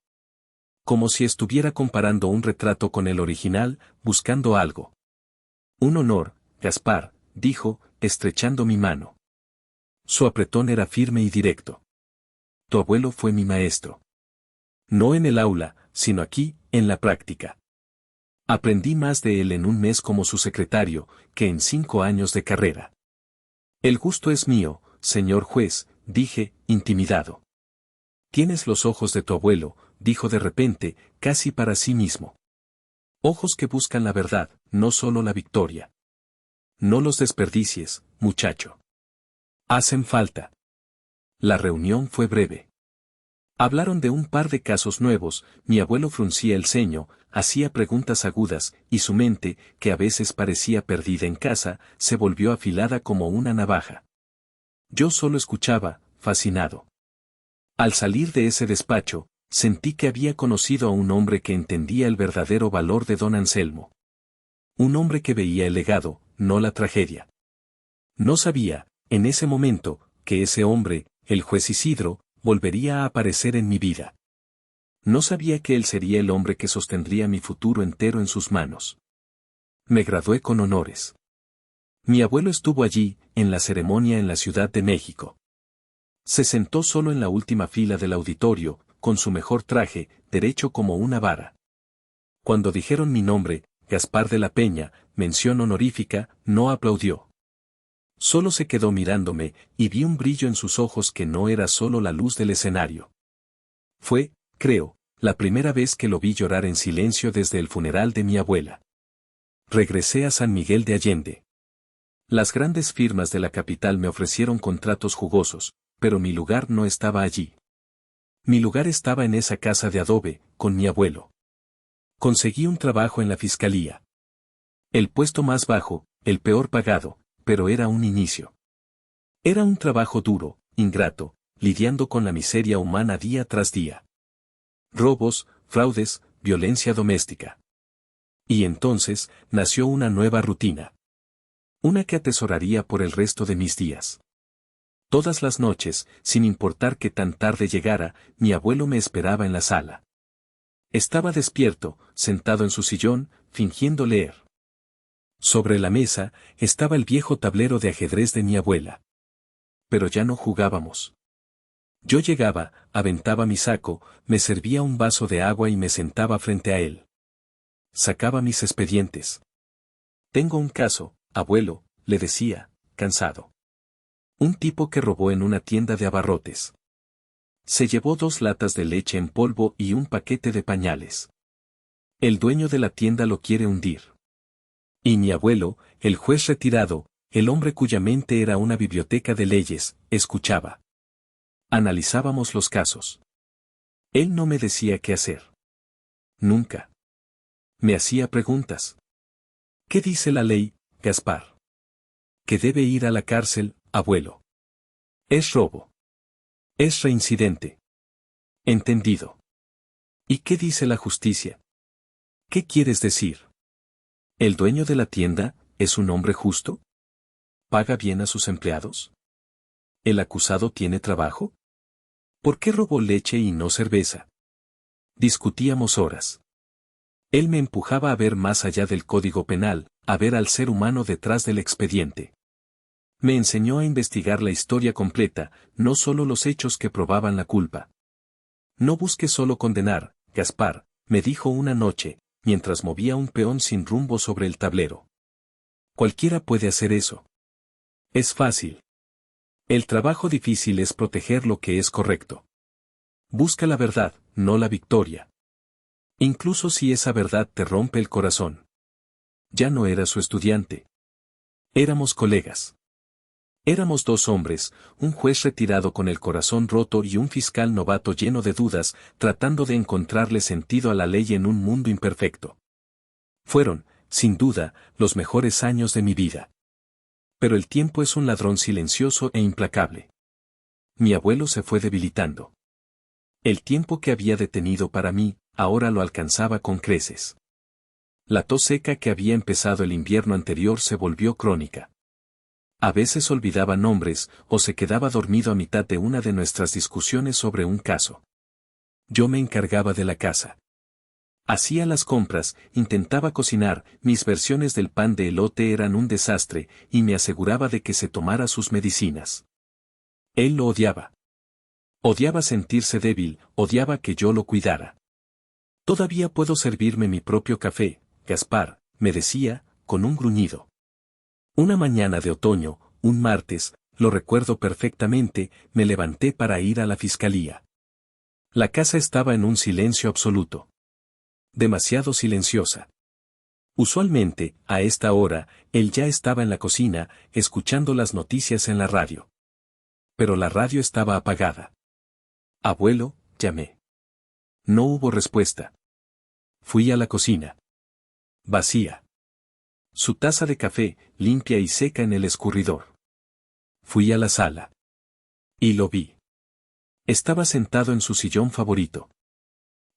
Como si estuviera comparando un retrato con el original, buscando algo. Un honor, Gaspar, dijo, estrechando mi mano. Su apretón era firme y directo. Tu abuelo fue mi maestro. No en el aula, sino aquí, en la práctica. Aprendí más de él en un mes como su secretario, que en 5 años de carrera. El gusto es mío, señor juez, dije, intimidado. Tienes los ojos de tu abuelo, dijo de repente, casi para sí mismo. Ojos que buscan la verdad, no solo la victoria. No los desperdicies, muchacho. Hacen falta. La reunión fue breve. Hablaron de un par de casos nuevos, mi abuelo fruncía el ceño, hacía preguntas agudas, y su mente, que a veces parecía perdida en casa, se volvió afilada como una navaja. Yo solo escuchaba, fascinado. Al salir de ese despacho, sentí que había conocido a un hombre que entendía el verdadero valor de don Anselmo. Un hombre que veía el legado, no la tragedia. No sabía, en ese momento, que ese hombre, el juez Isidro, volvería a aparecer en mi vida. No sabía que él sería el hombre que sostendría mi futuro entero en sus manos. Me gradué con honores. Mi abuelo estuvo allí, en la ceremonia en la Ciudad de México. Se sentó solo en la última fila del auditorio, con su mejor traje, derecho como una vara. Cuando dijeron mi nombre, Gaspar de la Peña, mención honorífica, no aplaudió. Solo se quedó mirándome, y vi un brillo en sus ojos que no era solo la luz del escenario. Fue, creo, la primera vez que lo vi llorar en silencio desde el funeral de mi abuela. Regresé a San Miguel de Allende. Las grandes firmas de la capital me ofrecieron contratos jugosos, pero mi lugar no estaba allí. Mi lugar estaba en esa casa de adobe, con mi abuelo. Conseguí un trabajo en la fiscalía. El puesto más bajo, el peor pagado, pero era un inicio. Era un trabajo duro, ingrato, lidiando con la miseria humana día tras día. Robos, fraudes, violencia doméstica. Y entonces, nació una nueva rutina. Una que atesoraría por el resto de mis días. Todas las noches, sin importar que tan tarde llegara, mi abuelo me esperaba en la sala. Estaba despierto, sentado en su sillón, fingiendo leer. Sobre la mesa, estaba el viejo tablero de ajedrez de mi abuela. Pero ya no jugábamos. Yo llegaba, aventaba mi saco, me servía un vaso de agua y me sentaba frente a él. Sacaba mis expedientes. Tengo un caso, abuelo, le decía, cansado. Un tipo que robó en una tienda de abarrotes. Se llevó 2 latas de leche en polvo y un paquete de pañales. El dueño de la tienda lo quiere hundir. Y mi abuelo, el juez retirado, el hombre cuya mente era una biblioteca de leyes, escuchaba. Analizábamos los casos. Él no me decía qué hacer. Nunca. Me hacía preguntas. ¿Qué dice la ley, Gaspar? Que debe ir a la cárcel, abuelo. Es robo. Es reincidente. Entendido. ¿Y qué dice la justicia? ¿Qué quieres decir? ¿El dueño de la tienda es un hombre justo? ¿Paga bien a sus empleados? ¿El acusado tiene trabajo? ¿Por qué robó leche y no cerveza? Discutíamos horas. Él me empujaba a ver más allá del código penal, a ver al ser humano detrás del expediente. Me enseñó a investigar la historia completa, no solo los hechos que probaban la culpa. No busques solo condenar, Gaspar, me dijo una noche, mientras movía un peón sin rumbo sobre el tablero. Cualquiera puede hacer eso. Es fácil. El trabajo difícil es proteger lo que es correcto. Busca la verdad, no la victoria. Incluso si esa verdad te rompe el corazón. Ya no era su estudiante. Éramos colegas. Éramos 2 hombres, un juez retirado con el corazón roto y un fiscal novato lleno de dudas, tratando de encontrarle sentido a la ley en un mundo imperfecto. Fueron, sin duda, los mejores años de mi vida. Pero el tiempo es un ladrón silencioso e implacable. Mi abuelo se fue debilitando. El tiempo que había detenido para mí, ahora lo alcanzaba con creces. La tos seca que había empezado el invierno anterior se volvió crónica. A veces olvidaba nombres, o se quedaba dormido a mitad de una de nuestras discusiones sobre un caso. Yo me encargaba de la casa. Hacía las compras, intentaba cocinar, mis versiones del pan de elote eran un desastre, y me aseguraba de que se tomara sus medicinas. Él lo odiaba. Odiaba sentirse débil, odiaba que yo lo cuidara. Todavía puedo servirme mi propio café, Gaspar, me decía, con un gruñido. Una mañana de otoño, un martes, lo recuerdo perfectamente, me levanté para ir a la fiscalía. La casa estaba en un silencio absoluto. Demasiado silenciosa. Usualmente, a esta hora, él ya estaba en la cocina, escuchando las noticias en la radio. Pero la radio estaba apagada. Abuelo, llamé. No hubo respuesta. Fui a la cocina. Vacía. Su taza de café, limpia y seca en el escurridor. Fui a la sala. Y lo vi. Estaba sentado en su sillón favorito.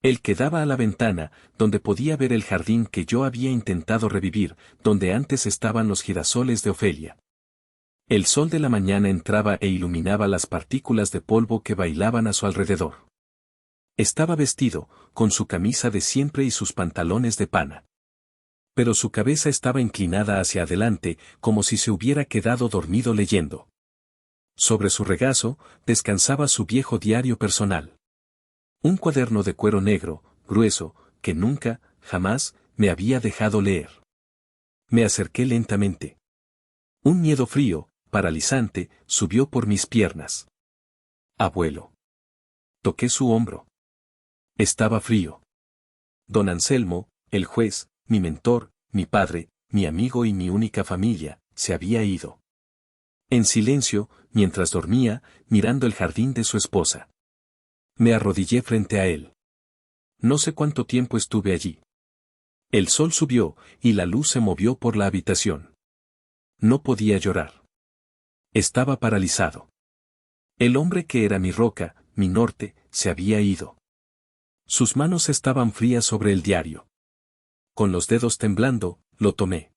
El que daba a la ventana, donde podía ver el jardín que yo había intentado revivir, donde antes estaban los girasoles de Ofelia. El sol de la mañana entraba e iluminaba las partículas de polvo que bailaban a su alrededor. Estaba vestido, con su camisa de siempre y sus pantalones de pana. Pero su cabeza estaba inclinada hacia adelante, como si se hubiera quedado dormido leyendo. Sobre su regazo, descansaba su viejo diario personal. Un cuaderno de cuero negro, grueso, que nunca, jamás, me había dejado leer. Me acerqué lentamente. Un miedo frío, paralizante, subió por mis piernas. Abuelo. Toqué su hombro. Estaba frío. Don Anselmo, el juez, mi mentor, mi padre, mi amigo y mi única familia, se había ido. En silencio, mientras dormía, mirando el jardín de su esposa. Me arrodillé frente a él. No sé cuánto tiempo estuve allí. El sol subió, y la luz se movió por la habitación. No podía llorar. Estaba paralizado. El hombre que era mi roca, mi norte, se había ido. Sus manos estaban frías sobre el diario. Con los dedos temblando, lo tomé.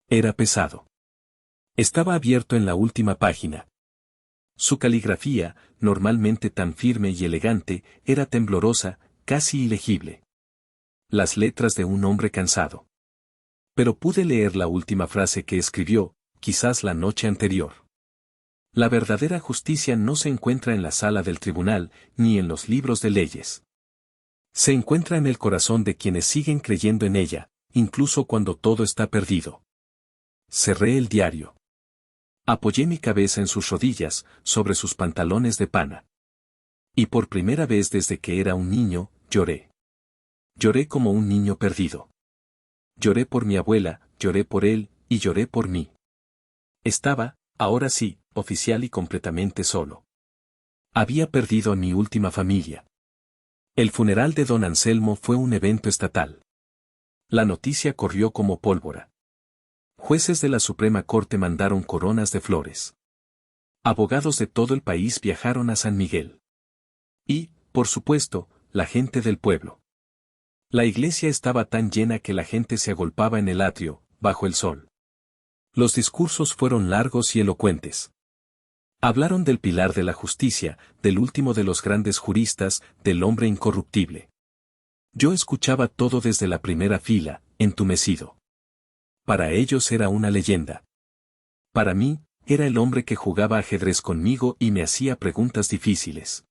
Era pesado. Estaba abierto en la última página. Su caligrafía, normalmente tan firme y elegante, era temblorosa, casi ilegible. Las letras de un hombre cansado. Pero pude leer la última frase que escribió, quizás la noche anterior. La verdadera justicia no se encuentra en la sala del tribunal, ni en los libros de leyes. Se encuentra en el corazón de quienes siguen creyendo en ella, incluso cuando todo está perdido. Cerré el diario. Apoyé mi cabeza en sus rodillas, sobre sus pantalones de pana. Y por primera vez desde que era un niño, lloré. Lloré como un niño perdido. Lloré por mi abuela, lloré por él, y lloré por mí. Estaba, ahora sí, oficial y completamente solo. Había perdido a mi última familia. El funeral de don Anselmo fue un evento estatal. La noticia corrió como pólvora. Jueces de la Suprema Corte mandaron coronas de flores. Abogados de todo el país viajaron a San Miguel. Y, por supuesto, la gente del pueblo. La iglesia estaba tan llena que la gente se agolpaba en el atrio, bajo el sol. Los discursos fueron largos y elocuentes. Hablaron del pilar de la justicia, del último de los grandes juristas, del hombre incorruptible. Yo escuchaba todo desde la primera fila, entumecido. Para ellos era una leyenda. Para mí, era el hombre que jugaba ajedrez conmigo y me hacía preguntas difíciles.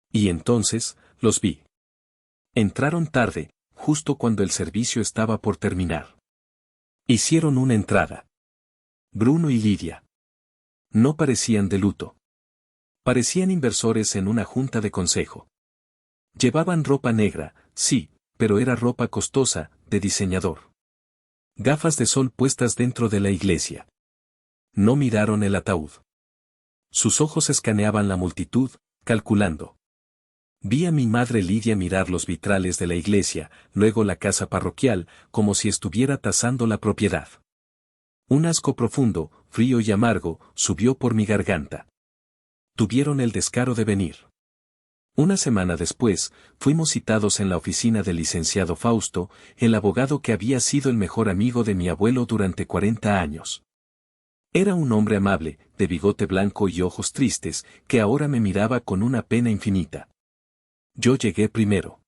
Y entonces, los vi. Entraron tarde, justo cuando el servicio estaba por terminar. Hicieron una entrada. Bruno y Lidia. No parecían de luto. Parecían inversores en una junta de consejo. Llevaban ropa negra, sí, pero era ropa costosa, de diseñador. Gafas de sol puestas dentro de la iglesia. No miraron el ataúd. Sus ojos escaneaban la multitud, calculando. Vi a mi madre Lidia mirar los vitrales de la iglesia, luego la casa parroquial, como si estuviera tasando la propiedad. Un asco profundo, frío y amargo, subió por mi garganta. Tuvieron el descaro de venir. Una semana después, fuimos citados en la oficina del licenciado Fausto, el abogado que había sido el mejor amigo de mi abuelo durante 40 años. Era un hombre amable, de bigote blanco y ojos tristes, que ahora me miraba con una pena infinita. Yo llegué primero.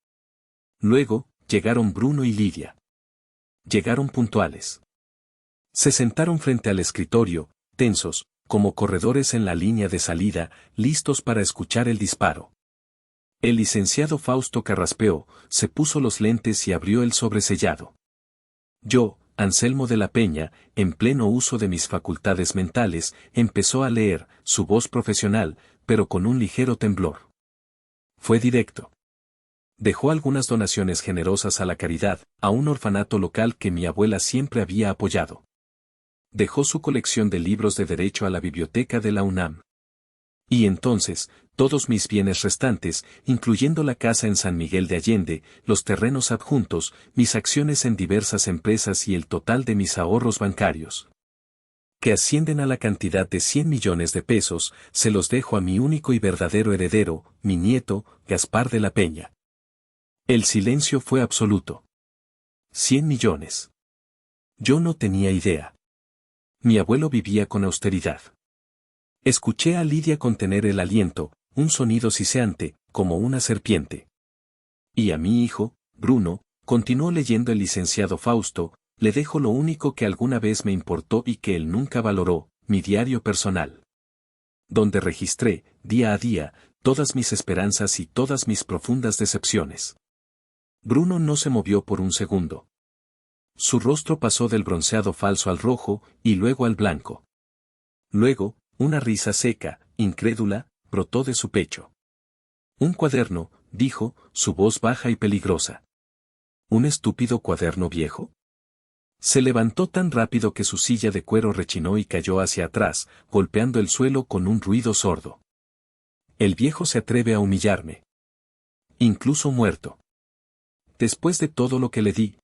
Luego, llegaron Bruno y Lidia. Llegaron puntuales. Se sentaron frente al escritorio, tensos, como corredores en la línea de salida, listos para escuchar el disparo. El licenciado Fausto carraspeó, se puso los lentes y abrió el sobresellado. Yo, Anselmo de la Peña, en pleno uso de mis facultades mentales, empezó a leer, su voz profesional, pero con un ligero temblor. Fue directo. Dejó algunas donaciones generosas a la caridad, a un orfanato local que mi abuela siempre había apoyado. Dejó su colección de libros de derecho a la biblioteca de la UNAM. Y entonces, todos mis bienes restantes, incluyendo la casa en San Miguel de Allende, los terrenos adjuntos, mis acciones en diversas empresas y el total de mis ahorros bancarios, que ascienden a la cantidad de 100 millones de pesos, se los dejo a mi único y verdadero heredero, mi nieto, Gaspar de la Peña. El silencio fue absoluto. 100 millones. Yo no tenía idea. Mi abuelo vivía con austeridad. Escuché a Lidia contener el aliento, un sonido siseante, como una serpiente. Y a mi hijo, Bruno, continuó leyendo el licenciado Fausto, le dejo lo único que alguna vez me importó y que él nunca valoró, mi diario personal. Donde registré, día a día, todas mis esperanzas y todas mis profundas decepciones. Bruno no se movió por un segundo. Su rostro pasó del bronceado falso al rojo, y luego al blanco. Luego, una risa seca, incrédula, brotó de su pecho. Un cuaderno, dijo, su voz baja y peligrosa. ¿Un estúpido cuaderno viejo? Se levantó tan rápido que su silla de cuero rechinó y cayó hacia atrás, golpeando el suelo con un ruido sordo. El viejo se atreve a humillarme. Incluso muerto. Después de todo lo que le di.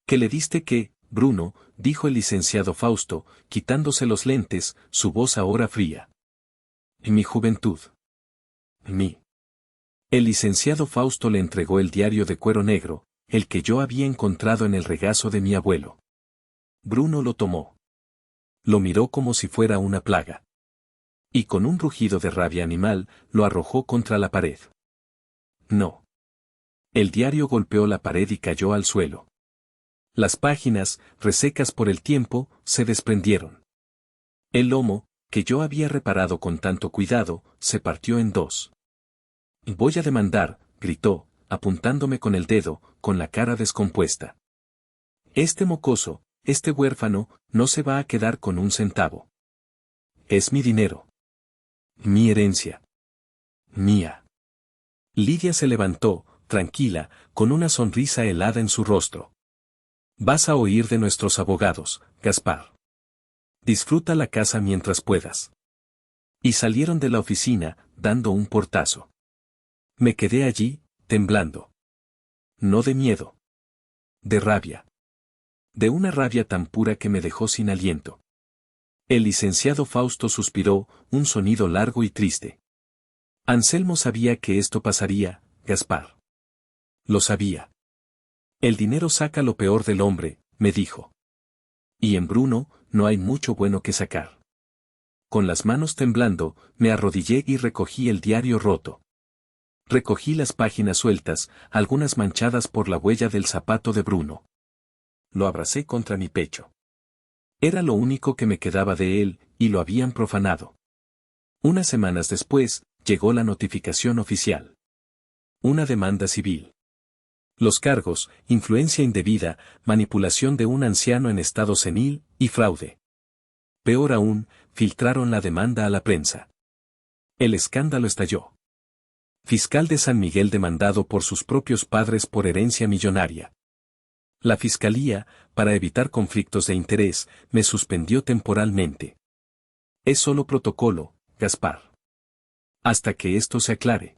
¿Qué le diste qué, Bruno?, dijo el licenciado Fausto, quitándose los lentes, su voz ahora fría. En mi juventud. Mi. El licenciado Fausto le entregó el diario de cuero negro, el que yo había encontrado en el regazo de mi abuelo. Bruno lo tomó. Lo miró como si fuera una plaga. Y con un rugido de rabia animal, lo arrojó contra la pared. No. El diario golpeó la pared y cayó al suelo. Las páginas, resecas por el tiempo, se desprendieron. El lomo, que yo había reparado con tanto cuidado, se partió en dos. Voy a demandar, gritó, apuntándome con el dedo, con la cara descompuesta. Este mocoso, este huérfano, no se va a quedar con un centavo. Es mi dinero. Mi herencia. Mía. Lidia se levantó, tranquila, con una sonrisa helada en su rostro. Vas a oír de nuestros abogados, Gaspar. Disfruta la casa mientras puedas. Y salieron de la oficina, dando un portazo. Me quedé allí, temblando. No de miedo. De rabia. De una rabia tan pura que me dejó sin aliento. El licenciado Fausto suspiró, un sonido largo y triste. Anselmo sabía que esto pasaría, Gaspar. Lo sabía. El dinero saca lo peor del hombre, me dijo. Y en Bruno, no hay mucho bueno que sacar. Con las manos temblando, me arrodillé y recogí el diario roto. Recogí las páginas sueltas, algunas manchadas por la huella del zapato de Bruno. Lo abracé contra mi pecho. Era lo único que me quedaba de él, y lo habían profanado. Unas semanas después, llegó la notificación oficial. Una demanda civil. Los cargos, influencia indebida, manipulación de un anciano en estado senil, y fraude. Peor aún, filtraron la demanda a la prensa. El escándalo estalló. Fiscal de San Miguel demandado por sus propios padres por herencia millonaria. La fiscalía, para evitar conflictos de interés, me suspendió temporalmente. Es solo protocolo, Gaspar. Hasta que esto se aclare.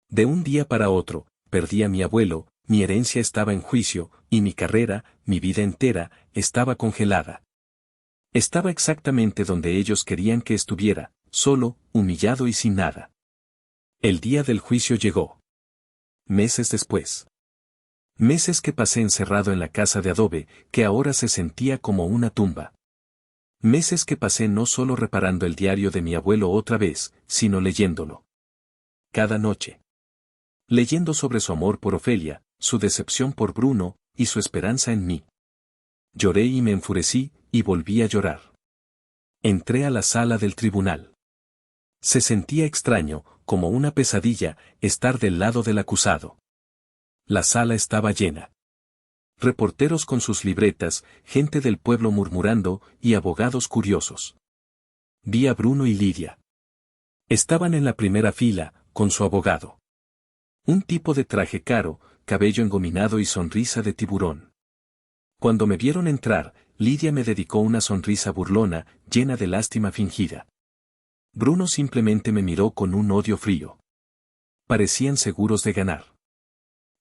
De un día para otro, perdí a mi abuelo, mi herencia estaba en juicio, y mi carrera, mi vida entera, estaba congelada. Estaba exactamente donde ellos querían que estuviera, solo, humillado y sin nada. El día del juicio llegó. Meses después. Meses que pasé encerrado en la casa de adobe, que ahora se sentía como una tumba. Meses que pasé no solo reparando el diario de mi abuelo otra vez, sino leyéndolo. Cada noche. Leyendo sobre su amor por Ofelia, su decepción por Bruno, y su esperanza en mí. Lloré y me enfurecí, y volví a llorar. Entré a la sala del tribunal. Se sentía extraño, como una pesadilla, estar del lado del acusado. La sala estaba llena. Reporteros con sus libretas, gente del pueblo murmurando, y abogados curiosos. Vi a Bruno y Lidia. Estaban en la primera fila, con su abogado. Un tipo de traje caro, cabello engominado y sonrisa de tiburón. Cuando me vieron entrar, Lidia me dedicó una sonrisa burlona, llena de lástima fingida. Bruno simplemente me miró con un odio frío. Parecían seguros de ganar.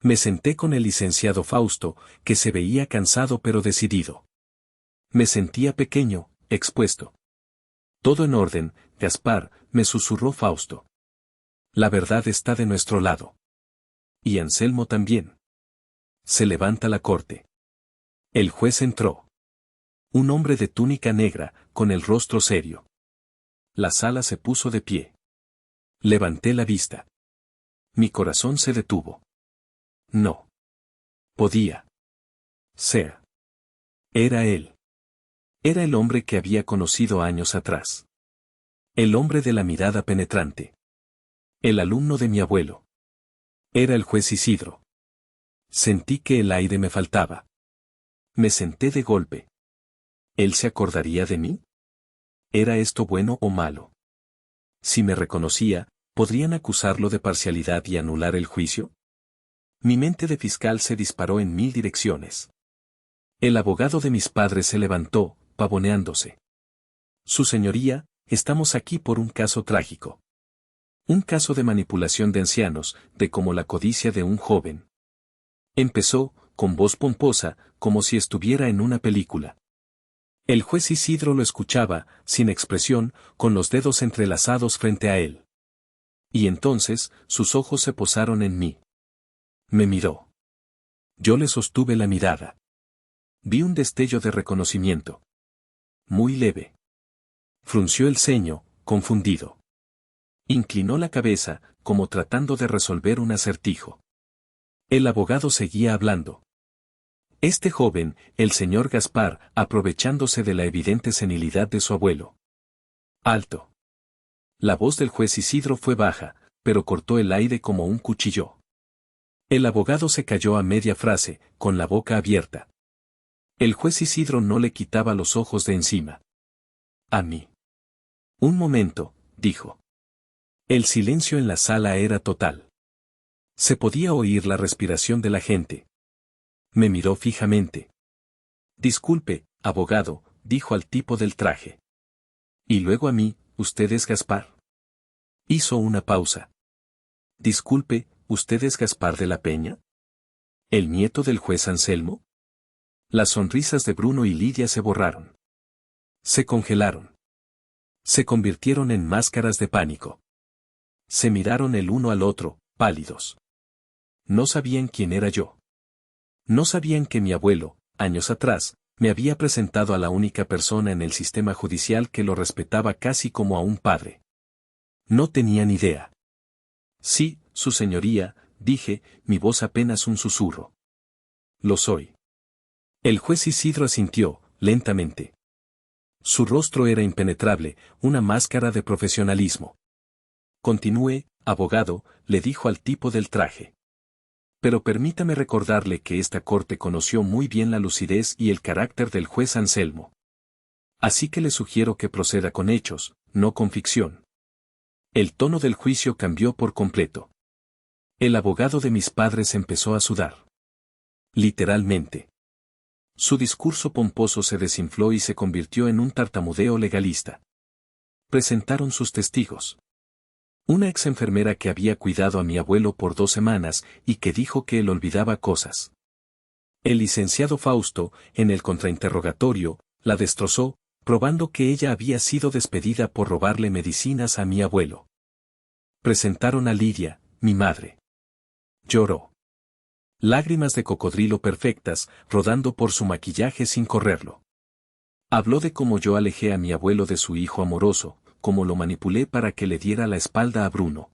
Me senté con el licenciado Fausto, que se veía cansado pero decidido. Me sentía pequeño, expuesto. Todo en orden, Gaspar, me susurró Fausto. La verdad está de nuestro lado. Y Anselmo también. Se levanta la corte. El juez entró. Un hombre de túnica negra, con el rostro serio. La sala se puso de pie. Levanté la vista. Mi corazón se detuvo. No. Podía ser. Era él. Era el hombre que había conocido años atrás. El hombre de la mirada penetrante. El alumno de mi abuelo. Era el juez Isidro. Sentí que el aire me faltaba. Me senté de golpe. ¿Él se acordaría de mí? ¿Era esto bueno o malo? Si me reconocía, ¿podrían acusarlo de parcialidad y anular el juicio? Mi mente de fiscal se disparó en 1000 direcciones. El abogado de mis padres se levantó, pavoneándose. Su señoría, estamos aquí por un caso trágico. Un caso de manipulación de ancianos, de como la codicia de un joven. Empezó, con voz pomposa, como si estuviera en una película. El juez Isidro lo escuchaba, sin expresión, con los dedos entrelazados frente a él. Y entonces, sus ojos se posaron en mí. Me miró. Yo le sostuve la mirada. Vi un destello de reconocimiento. Muy leve. Frunció el ceño, confundido. Inclinó la cabeza, como tratando de resolver un acertijo. El abogado seguía hablando. Este joven, el señor Gaspar, aprovechándose de la evidente senilidad de su abuelo. Alto. La voz del juez Isidro fue baja, pero cortó el aire como un cuchillo. El abogado se calló a media frase, con la boca abierta. El juez Isidro no le quitaba los ojos de encima. A mí. Un momento, dijo. El silencio en la sala era total. Se podía oír la respiración de la gente. Me miró fijamente. Disculpe, abogado, dijo al tipo del traje. Y luego a mí, ¿usted es Gaspar? Hizo una pausa. Disculpe, ¿usted es Gaspar de la Peña? ¿El nieto del juez Anselmo? Las sonrisas de Bruno y Lidia se borraron. Se congelaron. Se convirtieron en máscaras de pánico. Se miraron el uno al otro, pálidos. No sabían quién era yo. No sabían que mi abuelo, años atrás, me había presentado a la única persona en el sistema judicial que lo respetaba casi como a un padre. No tenían idea. Sí, su señoría, dije, mi voz apenas un susurro. Lo soy. El juez Isidro asintió, lentamente. Su rostro era impenetrable, una máscara de profesionalismo. Continúe, abogado, le dijo al tipo del traje. Pero permítame recordarle que esta corte conoció muy bien la lucidez y el carácter del juez Anselmo. Así que le sugiero que proceda con hechos, no con ficción. El tono del juicio cambió por completo. El abogado de mis padres empezó a sudar. Literalmente. Su discurso pomposo se desinfló y se convirtió en un tartamudeo legalista. Presentaron sus testigos. Una ex enfermera que había cuidado a mi abuelo por 2 semanas y que dijo que él olvidaba cosas. El licenciado Fausto, en el contrainterrogatorio, la destrozó, probando que ella había sido despedida por robarle medicinas a mi abuelo. Presentaron a Lidia, mi madre. Lloró. Lágrimas de cocodrilo perfectas, rodando por su maquillaje sin correrlo. Habló de cómo yo alejé a mi abuelo de su hijo amoroso, cómo lo manipulé para que le diera la espalda a Bruno.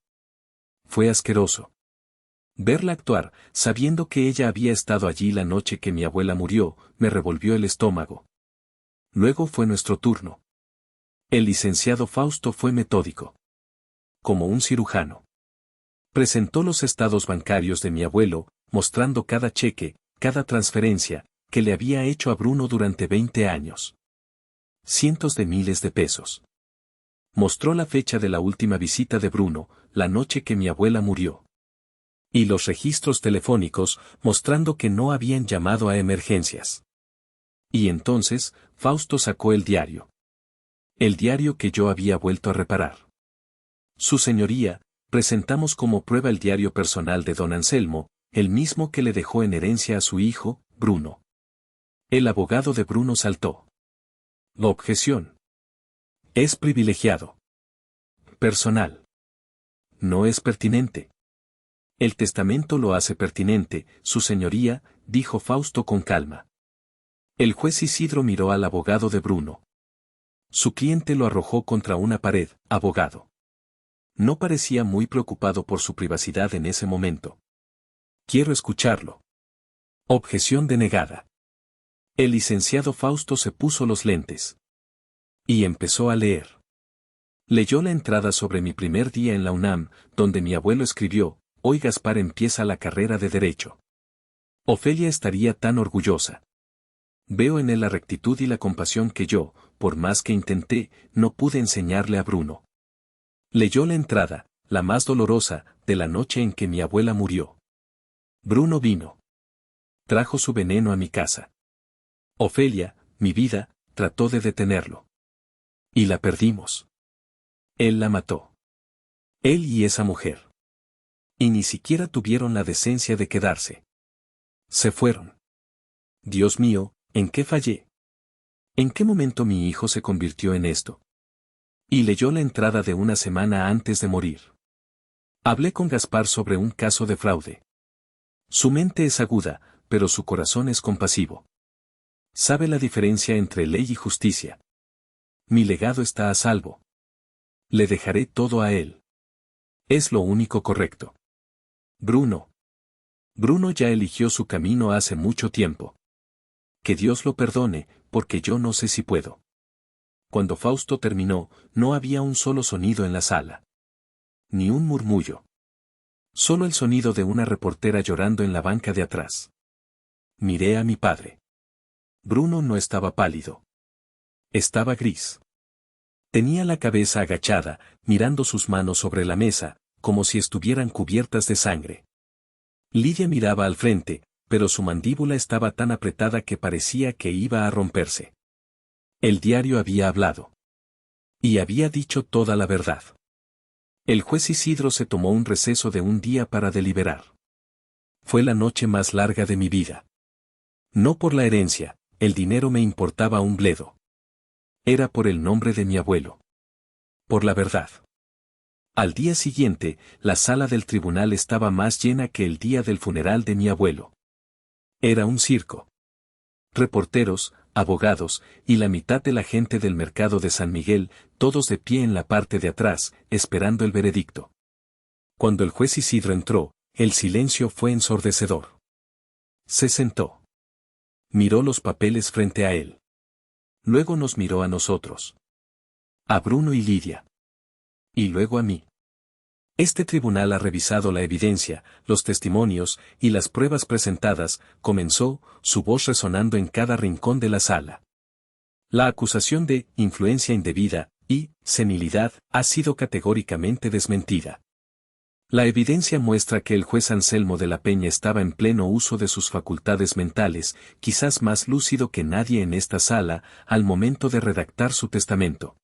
Fue asqueroso. Verla actuar, sabiendo que ella había estado allí la noche que mi abuela murió, me revolvió el estómago. Luego fue nuestro turno. El licenciado Fausto fue metódico. Como un cirujano. Presentó los estados bancarios de mi abuelo, mostrando cada cheque, cada transferencia, que le había hecho a Bruno durante 20 años. Cientos de miles de pesos. Mostró la fecha de la última visita de Bruno, la noche que mi abuela murió. Y los registros telefónicos, mostrando que no habían llamado a emergencias. Y entonces, Fausto sacó el diario. El diario que yo había vuelto a reparar. Su señoría, presentamos como prueba el diario personal de don Anselmo, el mismo que le dejó en herencia a su hijo, Bruno. El abogado de Bruno saltó. La objeción. Es privilegiado. Personal. No es pertinente. El testamento lo hace pertinente, su señoría, dijo Fausto con calma. El juez Isidro miró al abogado de Bruno. Su cliente lo arrojó contra una pared, abogado. No parecía muy preocupado por su privacidad en ese momento. Quiero escucharlo. Objeción denegada. El licenciado Fausto se puso los lentes. Y empezó a leer. Leyó la entrada sobre mi primer día en la UNAM, donde mi abuelo escribió, hoy Gaspar empieza la carrera de Derecho. Ofelia estaría tan orgullosa. Veo en él la rectitud y la compasión que yo, por más que intenté, no pude enseñarle a Bruno. Leyó la entrada, la más dolorosa, de la noche en que mi abuela murió. Bruno vino. Trajo su veneno a mi casa. Ofelia, mi vida, trató de detenerlo. Y la perdimos. Él la mató. Él y esa mujer. Y ni siquiera tuvieron la decencia de quedarse. Se fueron. Dios mío, ¿en qué fallé? ¿En qué momento mi hijo se convirtió en esto? Y leyó la entrada de una semana antes de morir. Hablé con Gaspar sobre un caso de fraude. Su mente es aguda, pero su corazón es compasivo. Sabe la diferencia entre ley y justicia. Mi legado está a salvo. Le dejaré todo a él. Es lo único correcto. Bruno. Bruno ya eligió su camino hace mucho tiempo. Que Dios lo perdone, porque yo no sé si puedo. Cuando Fausto terminó, no había un solo sonido en la sala. Ni un murmullo. Solo el sonido de una reportera llorando en la banca de atrás. Miré a mi padre. Bruno no estaba pálido. Estaba gris. Tenía la cabeza agachada, mirando sus manos sobre la mesa, como si estuvieran cubiertas de sangre. Lidia miraba al frente, pero su mandíbula estaba tan apretada que parecía que iba a romperse. El diario había hablado. Y había dicho toda la verdad. El juez Isidro se tomó un receso de un día para deliberar. Fue la noche más larga de mi vida. No por la herencia, el dinero me importaba un bledo. Era por el nombre de mi abuelo. Por la verdad. Al día siguiente, la sala del tribunal estaba más llena que el día del funeral de mi abuelo. Era un circo. Reporteros, abogados, y la mitad de la gente del mercado de San Miguel, todos de pie en la parte de atrás, esperando el veredicto. Cuando el juez Isidro entró, el silencio fue ensordecedor. Se sentó. Miró los papeles frente a él. Luego nos miró a nosotros. A Bruno y Lidia. Y luego a mí. Este tribunal ha revisado la evidencia, los testimonios y las pruebas presentadas, comenzó, su voz resonando en cada rincón de la sala. La acusación de influencia indebida y senilidad ha sido categóricamente desmentida. La evidencia muestra que el juez Anselmo de la Peña estaba en pleno uso de sus facultades mentales, quizás más lúcido que nadie en esta sala, al momento de redactar su testamento.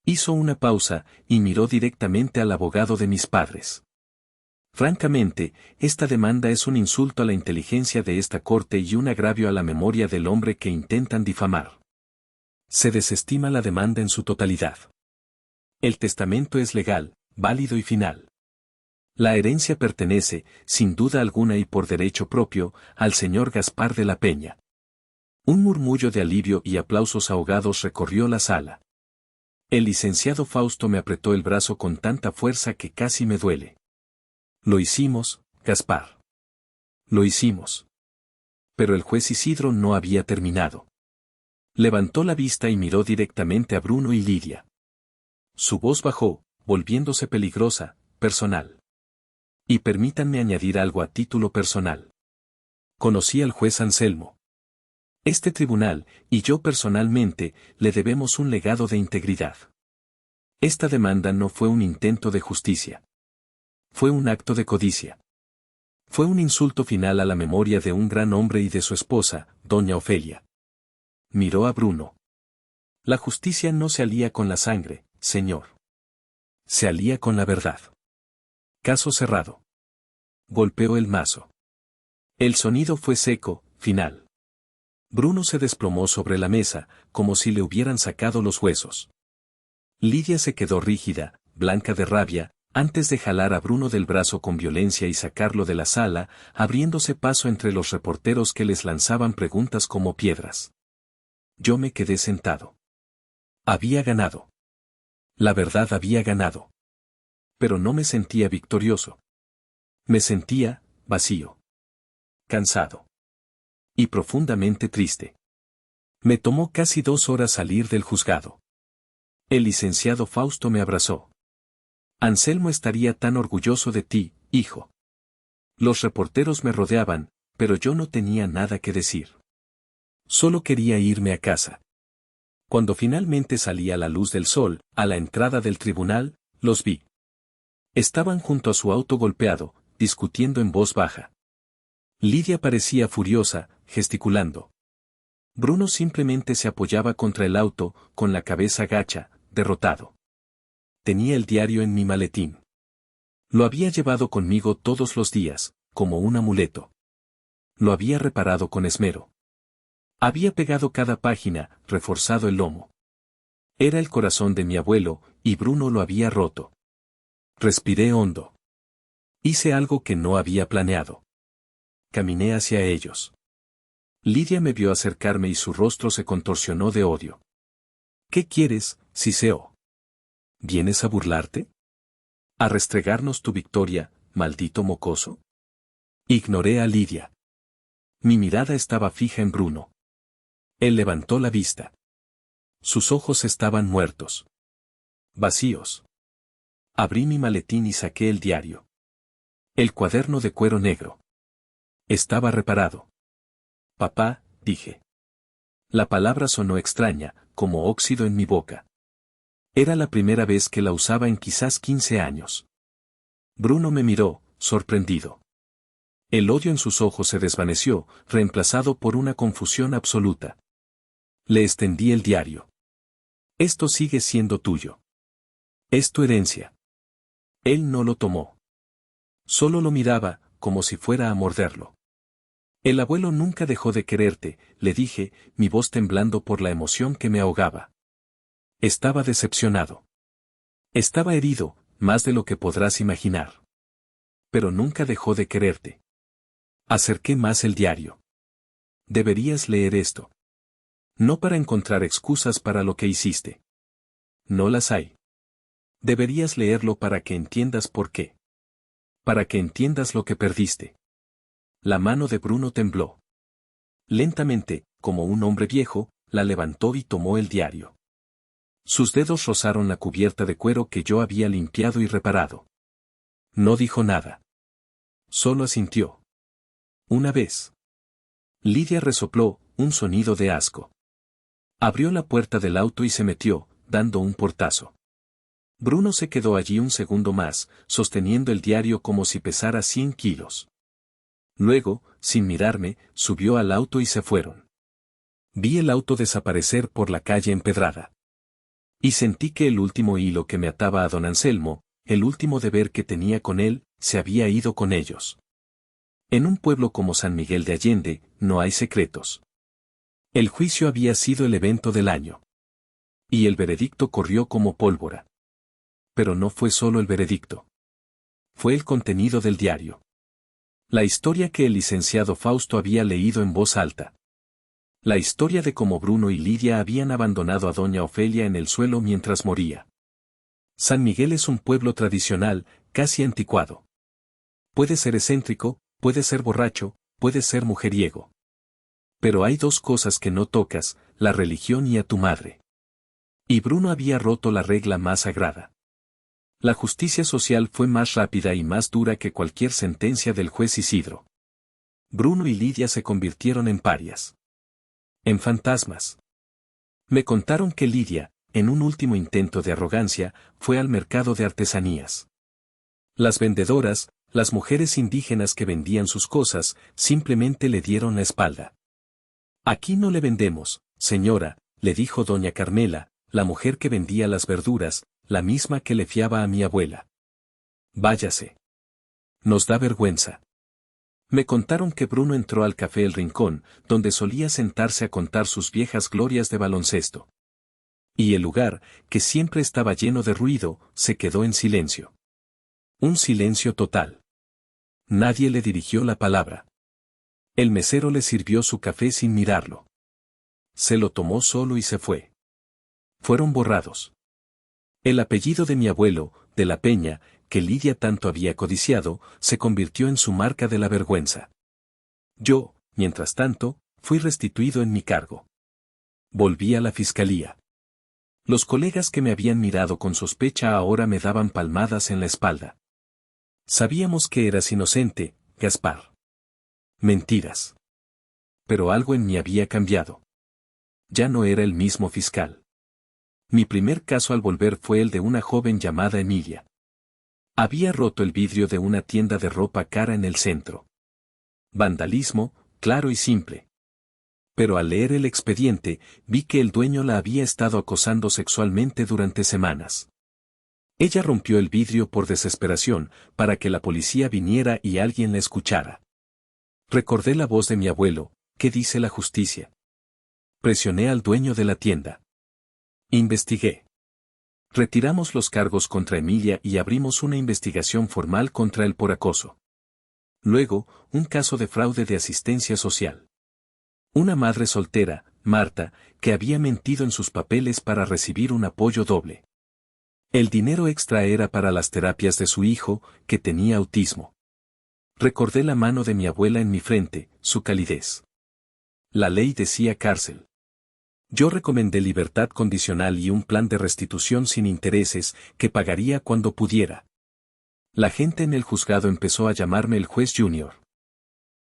Hizo una pausa y miró directamente al abogado de mis padres. Francamente, esta demanda es un insulto a la inteligencia de esta corte y un agravio a la memoria del hombre que intentan difamar. Se desestima la demanda en su totalidad. El testamento es legal, válido y final. La herencia pertenece, sin duda alguna y por derecho propio, al señor Gaspar de la Peña. Un murmullo de alivio y aplausos ahogados recorrió la sala. El licenciado Fausto me apretó el brazo con tanta fuerza que casi me duele. Lo hicimos, Gaspar. Lo hicimos. Pero el juez Isidro no había terminado. Levantó la vista y miró directamente a Bruno y Lidia. Su voz bajó, volviéndose peligrosa, personal. Y permítanme añadir algo a título personal. Conocí al juez Anselmo. Este tribunal, y yo personalmente, le debemos un legado de integridad. Esta demanda no fue un intento de justicia. Fue un acto de codicia. Fue un insulto final a la memoria de un gran hombre y de su esposa, doña Ofelia. Miró a Bruno. La justicia no se alía con la sangre, señor. Se alía con la verdad. Caso cerrado. Golpeó el mazo. El sonido fue seco, final. Bruno se desplomó sobre la mesa, como si le hubieran sacado los huesos. Lidia se quedó rígida, blanca de rabia, antes de jalar a Bruno del brazo con violencia y sacarlo de la sala, abriéndose paso entre los reporteros que les lanzaban preguntas como piedras. Yo me quedé sentado. Había ganado. La verdad había ganado. Pero no me sentía victorioso. Me sentía vacío. Cansado. Y profundamente triste. Me tomó casi 2 horas salir del juzgado. El licenciado Fausto me abrazó. Anselmo estaría tan orgulloso de ti, hijo. Los reporteros me rodeaban, pero yo no tenía nada que decir. Solo quería irme a casa. Cuando finalmente salí a la luz del sol, a la entrada del tribunal, los vi. Estaban junto a su auto golpeado, discutiendo en voz baja. Lidia parecía furiosa, gesticulando. Bruno simplemente se apoyaba contra el auto, con la cabeza gacha, derrotado. Tenía el diario en mi maletín. Lo había llevado conmigo todos los días, como un amuleto. Lo había reparado con esmero. Había pegado cada página, reforzado el lomo. Era el corazón de mi abuelo, y Bruno lo había roto. Respiré hondo. Hice algo que no había planeado. Caminé hacia ellos. Lidia me vio acercarme y su rostro se contorsionó de odio. ¿Qué quieres, Siseo? ¿Vienes a burlarte? ¿A restregarnos tu victoria, maldito mocoso? Ignoré a Lidia. Mi mirada estaba fija en Bruno. Él levantó la vista. Sus ojos estaban muertos. Vacíos. Abrí mi maletín y saqué el diario. El cuaderno de cuero negro. Estaba reparado. Papá, dije. La palabra sonó extraña, como óxido en mi boca. Era la primera vez que la usaba en quizás 15 años. Bruno me miró, sorprendido. El odio en sus ojos se desvaneció, reemplazado por una confusión absoluta. Le extendí el diario. Esto sigue siendo tuyo. Es tu herencia. Él no lo tomó. Solo lo miraba, como si fuera a morderlo. El abuelo nunca dejó de quererte, le dije, mi voz temblando por la emoción que me ahogaba. Estaba decepcionado. Estaba herido, más de lo que podrás imaginar. Pero nunca dejó de quererte. Acerqué más el diario. Deberías leer esto. No para encontrar excusas para lo que hiciste. No las hay. Deberías leerlo para que entiendas por qué. Para que entiendas lo que perdiste. La mano de Bruno tembló. Lentamente, como un hombre viejo, la levantó y tomó el diario. Sus dedos rozaron la cubierta de cuero que yo había limpiado y reparado. No dijo nada. Solo asintió. Una vez. Lidia resopló, un sonido de asco. Abrió la puerta del auto y se metió, dando un portazo. Bruno se quedó allí un segundo más, sosteniendo el diario como si pesara 100 kilos. Luego, sin mirarme, subió al auto y se fueron. Vi el auto desaparecer por la calle empedrada. Y sentí que el último hilo que me ataba a don Anselmo, el último deber que tenía con él, se había ido con ellos. En un pueblo como San Miguel de Allende, no hay secretos. El juicio había sido el evento del año. Y el veredicto corrió como pólvora. Pero no fue solo el veredicto. Fue el contenido del diario. La historia que el licenciado Fausto había leído en voz alta. La historia de cómo Bruno y Lidia habían abandonado a doña Ofelia en el suelo mientras moría. San Miguel es un pueblo tradicional, casi anticuado. Puede ser excéntrico, puede ser borracho, puede ser mujeriego. Pero hay dos cosas que no tocas, la religión y a tu madre. Y Bruno había roto la regla más sagrada. La justicia social fue más rápida y más dura que cualquier sentencia del juez Isidro. Bruno y Lidia se convirtieron en parias. En fantasmas. Me contaron que Lidia, en un último intento de arrogancia, fue al mercado de artesanías. Las vendedoras, las mujeres indígenas que vendían sus cosas, simplemente le dieron la espalda. Aquí no le vendemos, señora, le dijo doña Carmela, la mujer que vendía las verduras, la misma que le fiaba a mi abuela. Váyase. Nos da vergüenza. Me contaron que Bruno entró al café El Rincón, donde solía sentarse a contar sus viejas glorias de baloncesto. Y el lugar, que siempre estaba lleno de ruido, se quedó en silencio. Un silencio total. Nadie le dirigió la palabra. El mesero le sirvió su café sin mirarlo. Se lo tomó solo y se fue. Fueron borrados. El apellido de mi abuelo, de la Peña, que Lidia tanto había codiciado, se convirtió en su marca de la vergüenza. Yo, mientras tanto, fui restituido en mi cargo. Volví a la fiscalía. Los colegas que me habían mirado con sospecha ahora me daban palmadas en la espalda. Sabíamos que eras inocente, Gaspar. Mentiras. Pero algo en mí había cambiado. Ya no era el mismo fiscal. Mi primer caso al volver fue el de una joven llamada Emilia. Había roto el vidrio de una tienda de ropa cara en el centro. Vandalismo, claro y simple. Pero al leer el expediente, vi que el dueño la había estado acosando sexualmente durante semanas. Ella rompió el vidrio por desesperación, para que la policía viniera y alguien la escuchara. Recordé la voz de mi abuelo, ¿qué dice la justicia? Presioné al dueño de la tienda. Investigué. Retiramos los cargos contra Emilia y abrimos una investigación formal contra él por acoso. Luego, un caso de fraude de asistencia social. Una madre soltera, Marta, que había mentido en sus papeles para recibir un apoyo doble. El dinero extra era para las terapias de su hijo, que tenía autismo. Recordé la mano de mi abuela en mi frente, su calidez. La ley decía cárcel. Yo recomendé libertad condicional y un plan de restitución sin intereses, que pagaría cuando pudiera. La gente en el juzgado empezó a llamarme el juez junior.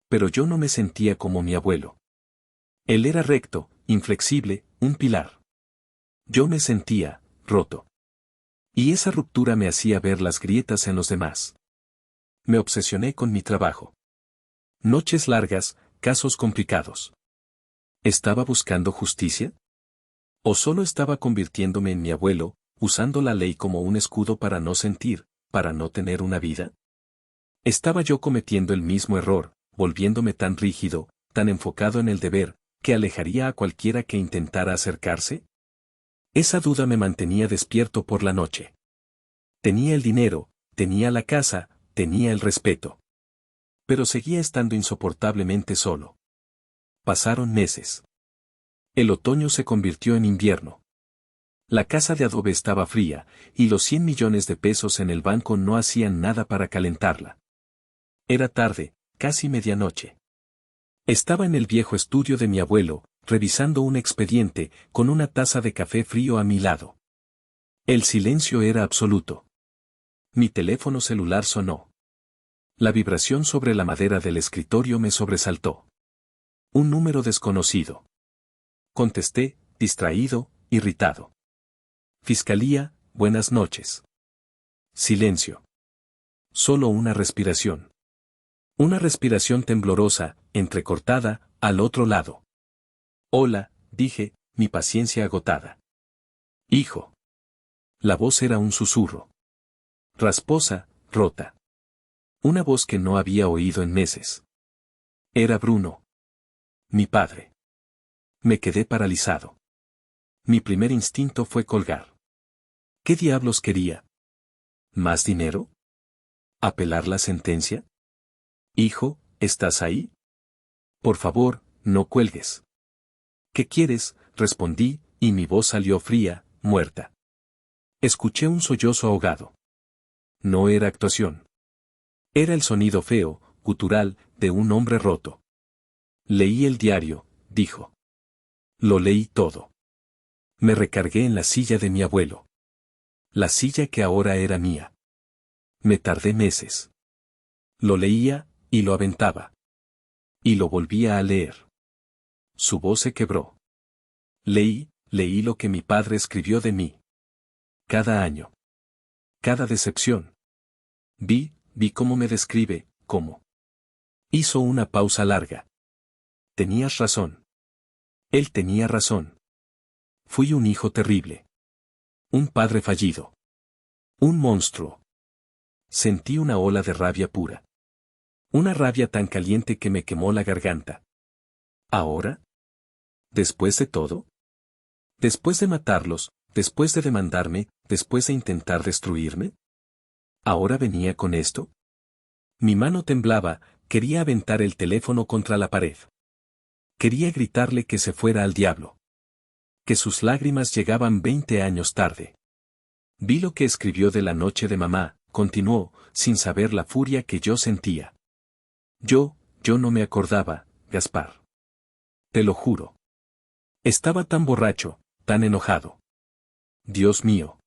Pero yo no me sentía como mi abuelo. Él era recto, inflexible, un pilar. Yo me sentía roto. Y esa ruptura me hacía ver las grietas en los demás. Me obsesioné con mi trabajo. Noches largas, casos complicados. ¿Estaba buscando justicia? ¿O solo estaba convirtiéndome en mi abuelo, usando la ley como un escudo para no sentir, para no tener una vida? ¿Estaba yo cometiendo el mismo error, volviéndome tan rígido, tan enfocado en el deber, que alejaría a cualquiera que intentara acercarse? Esa duda me mantenía despierto por la noche. Tenía el dinero, tenía la casa, tenía el respeto. Pero seguía estando insoportablemente solo. Pasaron meses. El otoño se convirtió en invierno. La casa de adobe estaba fría, y los 100 millones de pesos en el banco no hacían nada para calentarla. Era tarde, casi medianoche. Estaba en el viejo estudio de mi abuelo, revisando un expediente, con una taza de café frío a mi lado. El silencio era absoluto. Mi teléfono celular sonó. La vibración sobre la madera del escritorio me sobresaltó. Un número desconocido. Contesté, distraído, irritado. Fiscalía, buenas noches. Silencio. Solo una respiración. Una respiración temblorosa, entrecortada, al otro lado. Hola, dije, mi paciencia agotada. Hijo. La voz era un susurro. Rasposa, rota. Una voz que no había oído en meses. Era Bruno. Mi padre. Me quedé paralizado. Mi primer instinto fue colgar. ¿Qué diablos quería? ¿Más dinero? ¿Apelar la sentencia? Hijo, ¿estás ahí? Por favor, no cuelgues. ¿Qué quieres? Respondí, y mi voz salió fría, muerta. Escuché un sollozo ahogado. No era actuación. Era el sonido feo, gutural, de un hombre roto. Leí el diario, dijo. Lo leí todo. Me recargué en la silla de mi abuelo. La silla que ahora era mía. Me tardé meses. Lo leía, y lo aventaba. Y lo volvía a leer. Su voz se quebró. Leí lo que mi padre escribió de mí. Cada año. Cada decepción. Vi cómo me describe, cómo. Hizo una pausa larga. Tenías razón. Él tenía razón. Fui un hijo terrible. Un padre fallido. Un monstruo. Sentí una ola de rabia pura. Una rabia tan caliente que me quemó la garganta. ¿Ahora? ¿Después de todo? ¿Después de matarlos, después de demandarme, después de intentar destruirme? ¿Ahora venía con esto? Mi mano temblaba, quería aventar el teléfono contra la pared. Quería gritarle que se fuera al diablo. Que sus lágrimas llegaban 20 años tarde. Vi lo que escribió de la noche de mamá, continuó, sin saber la furia que yo sentía. Yo no me acordaba, Gaspar. Te lo juro. Estaba tan borracho, tan enojado. Dios mío.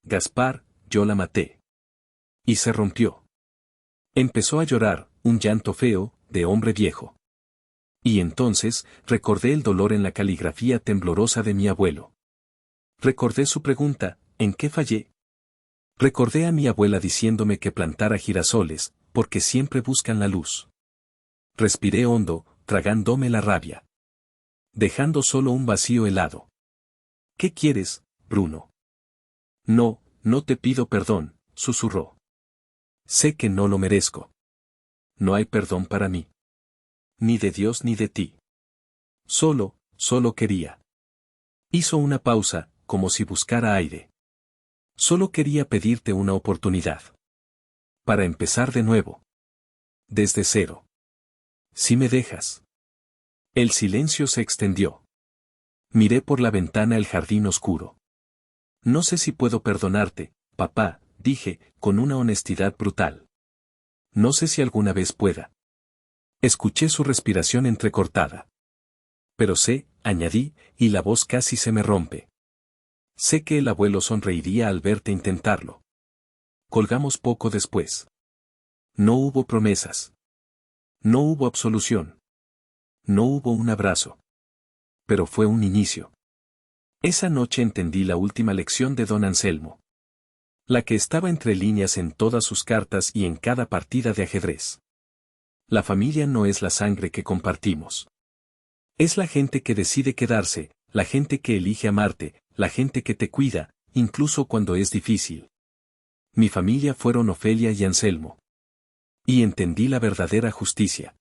Gaspar, yo la maté. Y se rompió. Empezó a llorar, un llanto feo, de hombre viejo. Y entonces, recordé el dolor en la caligrafía temblorosa de mi abuelo. Recordé su pregunta, ¿en qué fallé? Recordé a mi abuela diciéndome que plantara girasoles, porque siempre buscan la luz. Respiré hondo, tragándome la rabia. Dejando solo un vacío helado. ¿Qué quieres, Bruno? No te pido perdón, susurró. Sé que no lo merezco. No hay perdón para mí. ni de Dios ni de ti. Solo quería. Hizo una pausa, como si buscara aire. Solo quería pedirte una oportunidad. Para empezar de nuevo. Desde cero. Si me dejas. El silencio se extendió. Miré por la ventana el jardín oscuro. No sé si puedo perdonarte, papá, dije, con una honestidad brutal. No sé si alguna vez pueda. Escuché su respiración entrecortada. Pero sé, añadí, y la voz casi se me rompe. Sé que el abuelo sonreiría al verte intentarlo. Colgamos poco después. No hubo promesas. No hubo absolución. No hubo un abrazo. Pero fue un inicio. Esa noche entendí la última lección de don Anselmo. La que estaba entre líneas en todas sus cartas y en cada partida de ajedrez. La familia no es la sangre que compartimos. Es la gente que decide quedarse, la gente que elige amarte, la gente que te cuida, incluso cuando es difícil. Mi familia fueron Ofelia y Anselmo. Y entendí la verdadera justicia.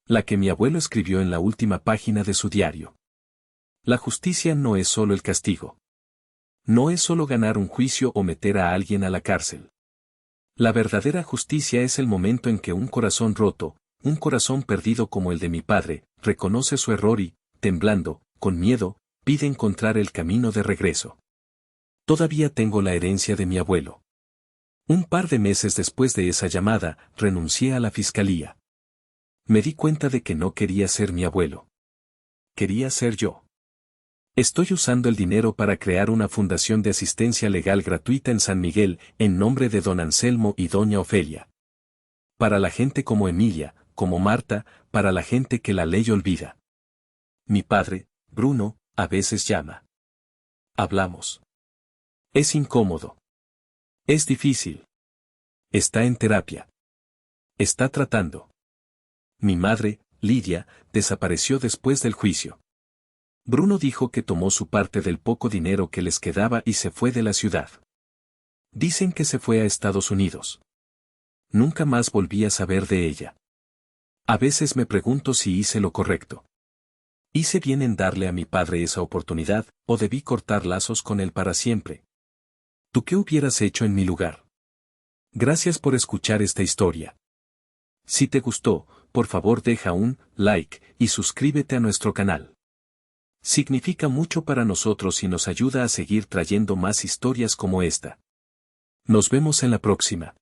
La que mi abuelo escribió en la última página de su diario. La justicia no es solo el castigo. No es solo ganar un juicio o meter a alguien a la cárcel. La verdadera justicia es el momento en que un corazón roto, un corazón perdido como el de mi padre, reconoce su error y, temblando, con miedo, pide encontrar el camino de regreso. Todavía tengo la herencia de mi abuelo. Un par de meses después de esa llamada, renuncié a la fiscalía. Me di cuenta de que no quería ser mi abuelo. Quería ser yo. Estoy usando el dinero para crear una fundación de asistencia legal gratuita en San Miguel, en nombre de don Anselmo y doña Ofelia. Para la gente como Emilia, como Marta, para la gente que la ley olvida. Mi padre, Bruno, a veces llama. Hablamos. Es incómodo. Es difícil. Está en terapia. Está tratando. Mi madre, Lidia, desapareció después del juicio. Bruno dijo que tomó su parte del poco dinero que les quedaba y se fue de la ciudad. Dicen que se fue a Estados Unidos. Nunca más volví a saber de ella. A veces me pregunto si hice lo correcto. ¿Hice bien en darle a mi padre esa oportunidad, o debí cortar lazos con él para siempre? ¿Tú qué hubieras hecho en mi lugar? Gracias por escuchar esta historia. Si te gustó, por favor deja un like y suscríbete a nuestro canal. Significa mucho para nosotros y nos ayuda a seguir trayendo más historias como esta. Nos vemos en la próxima.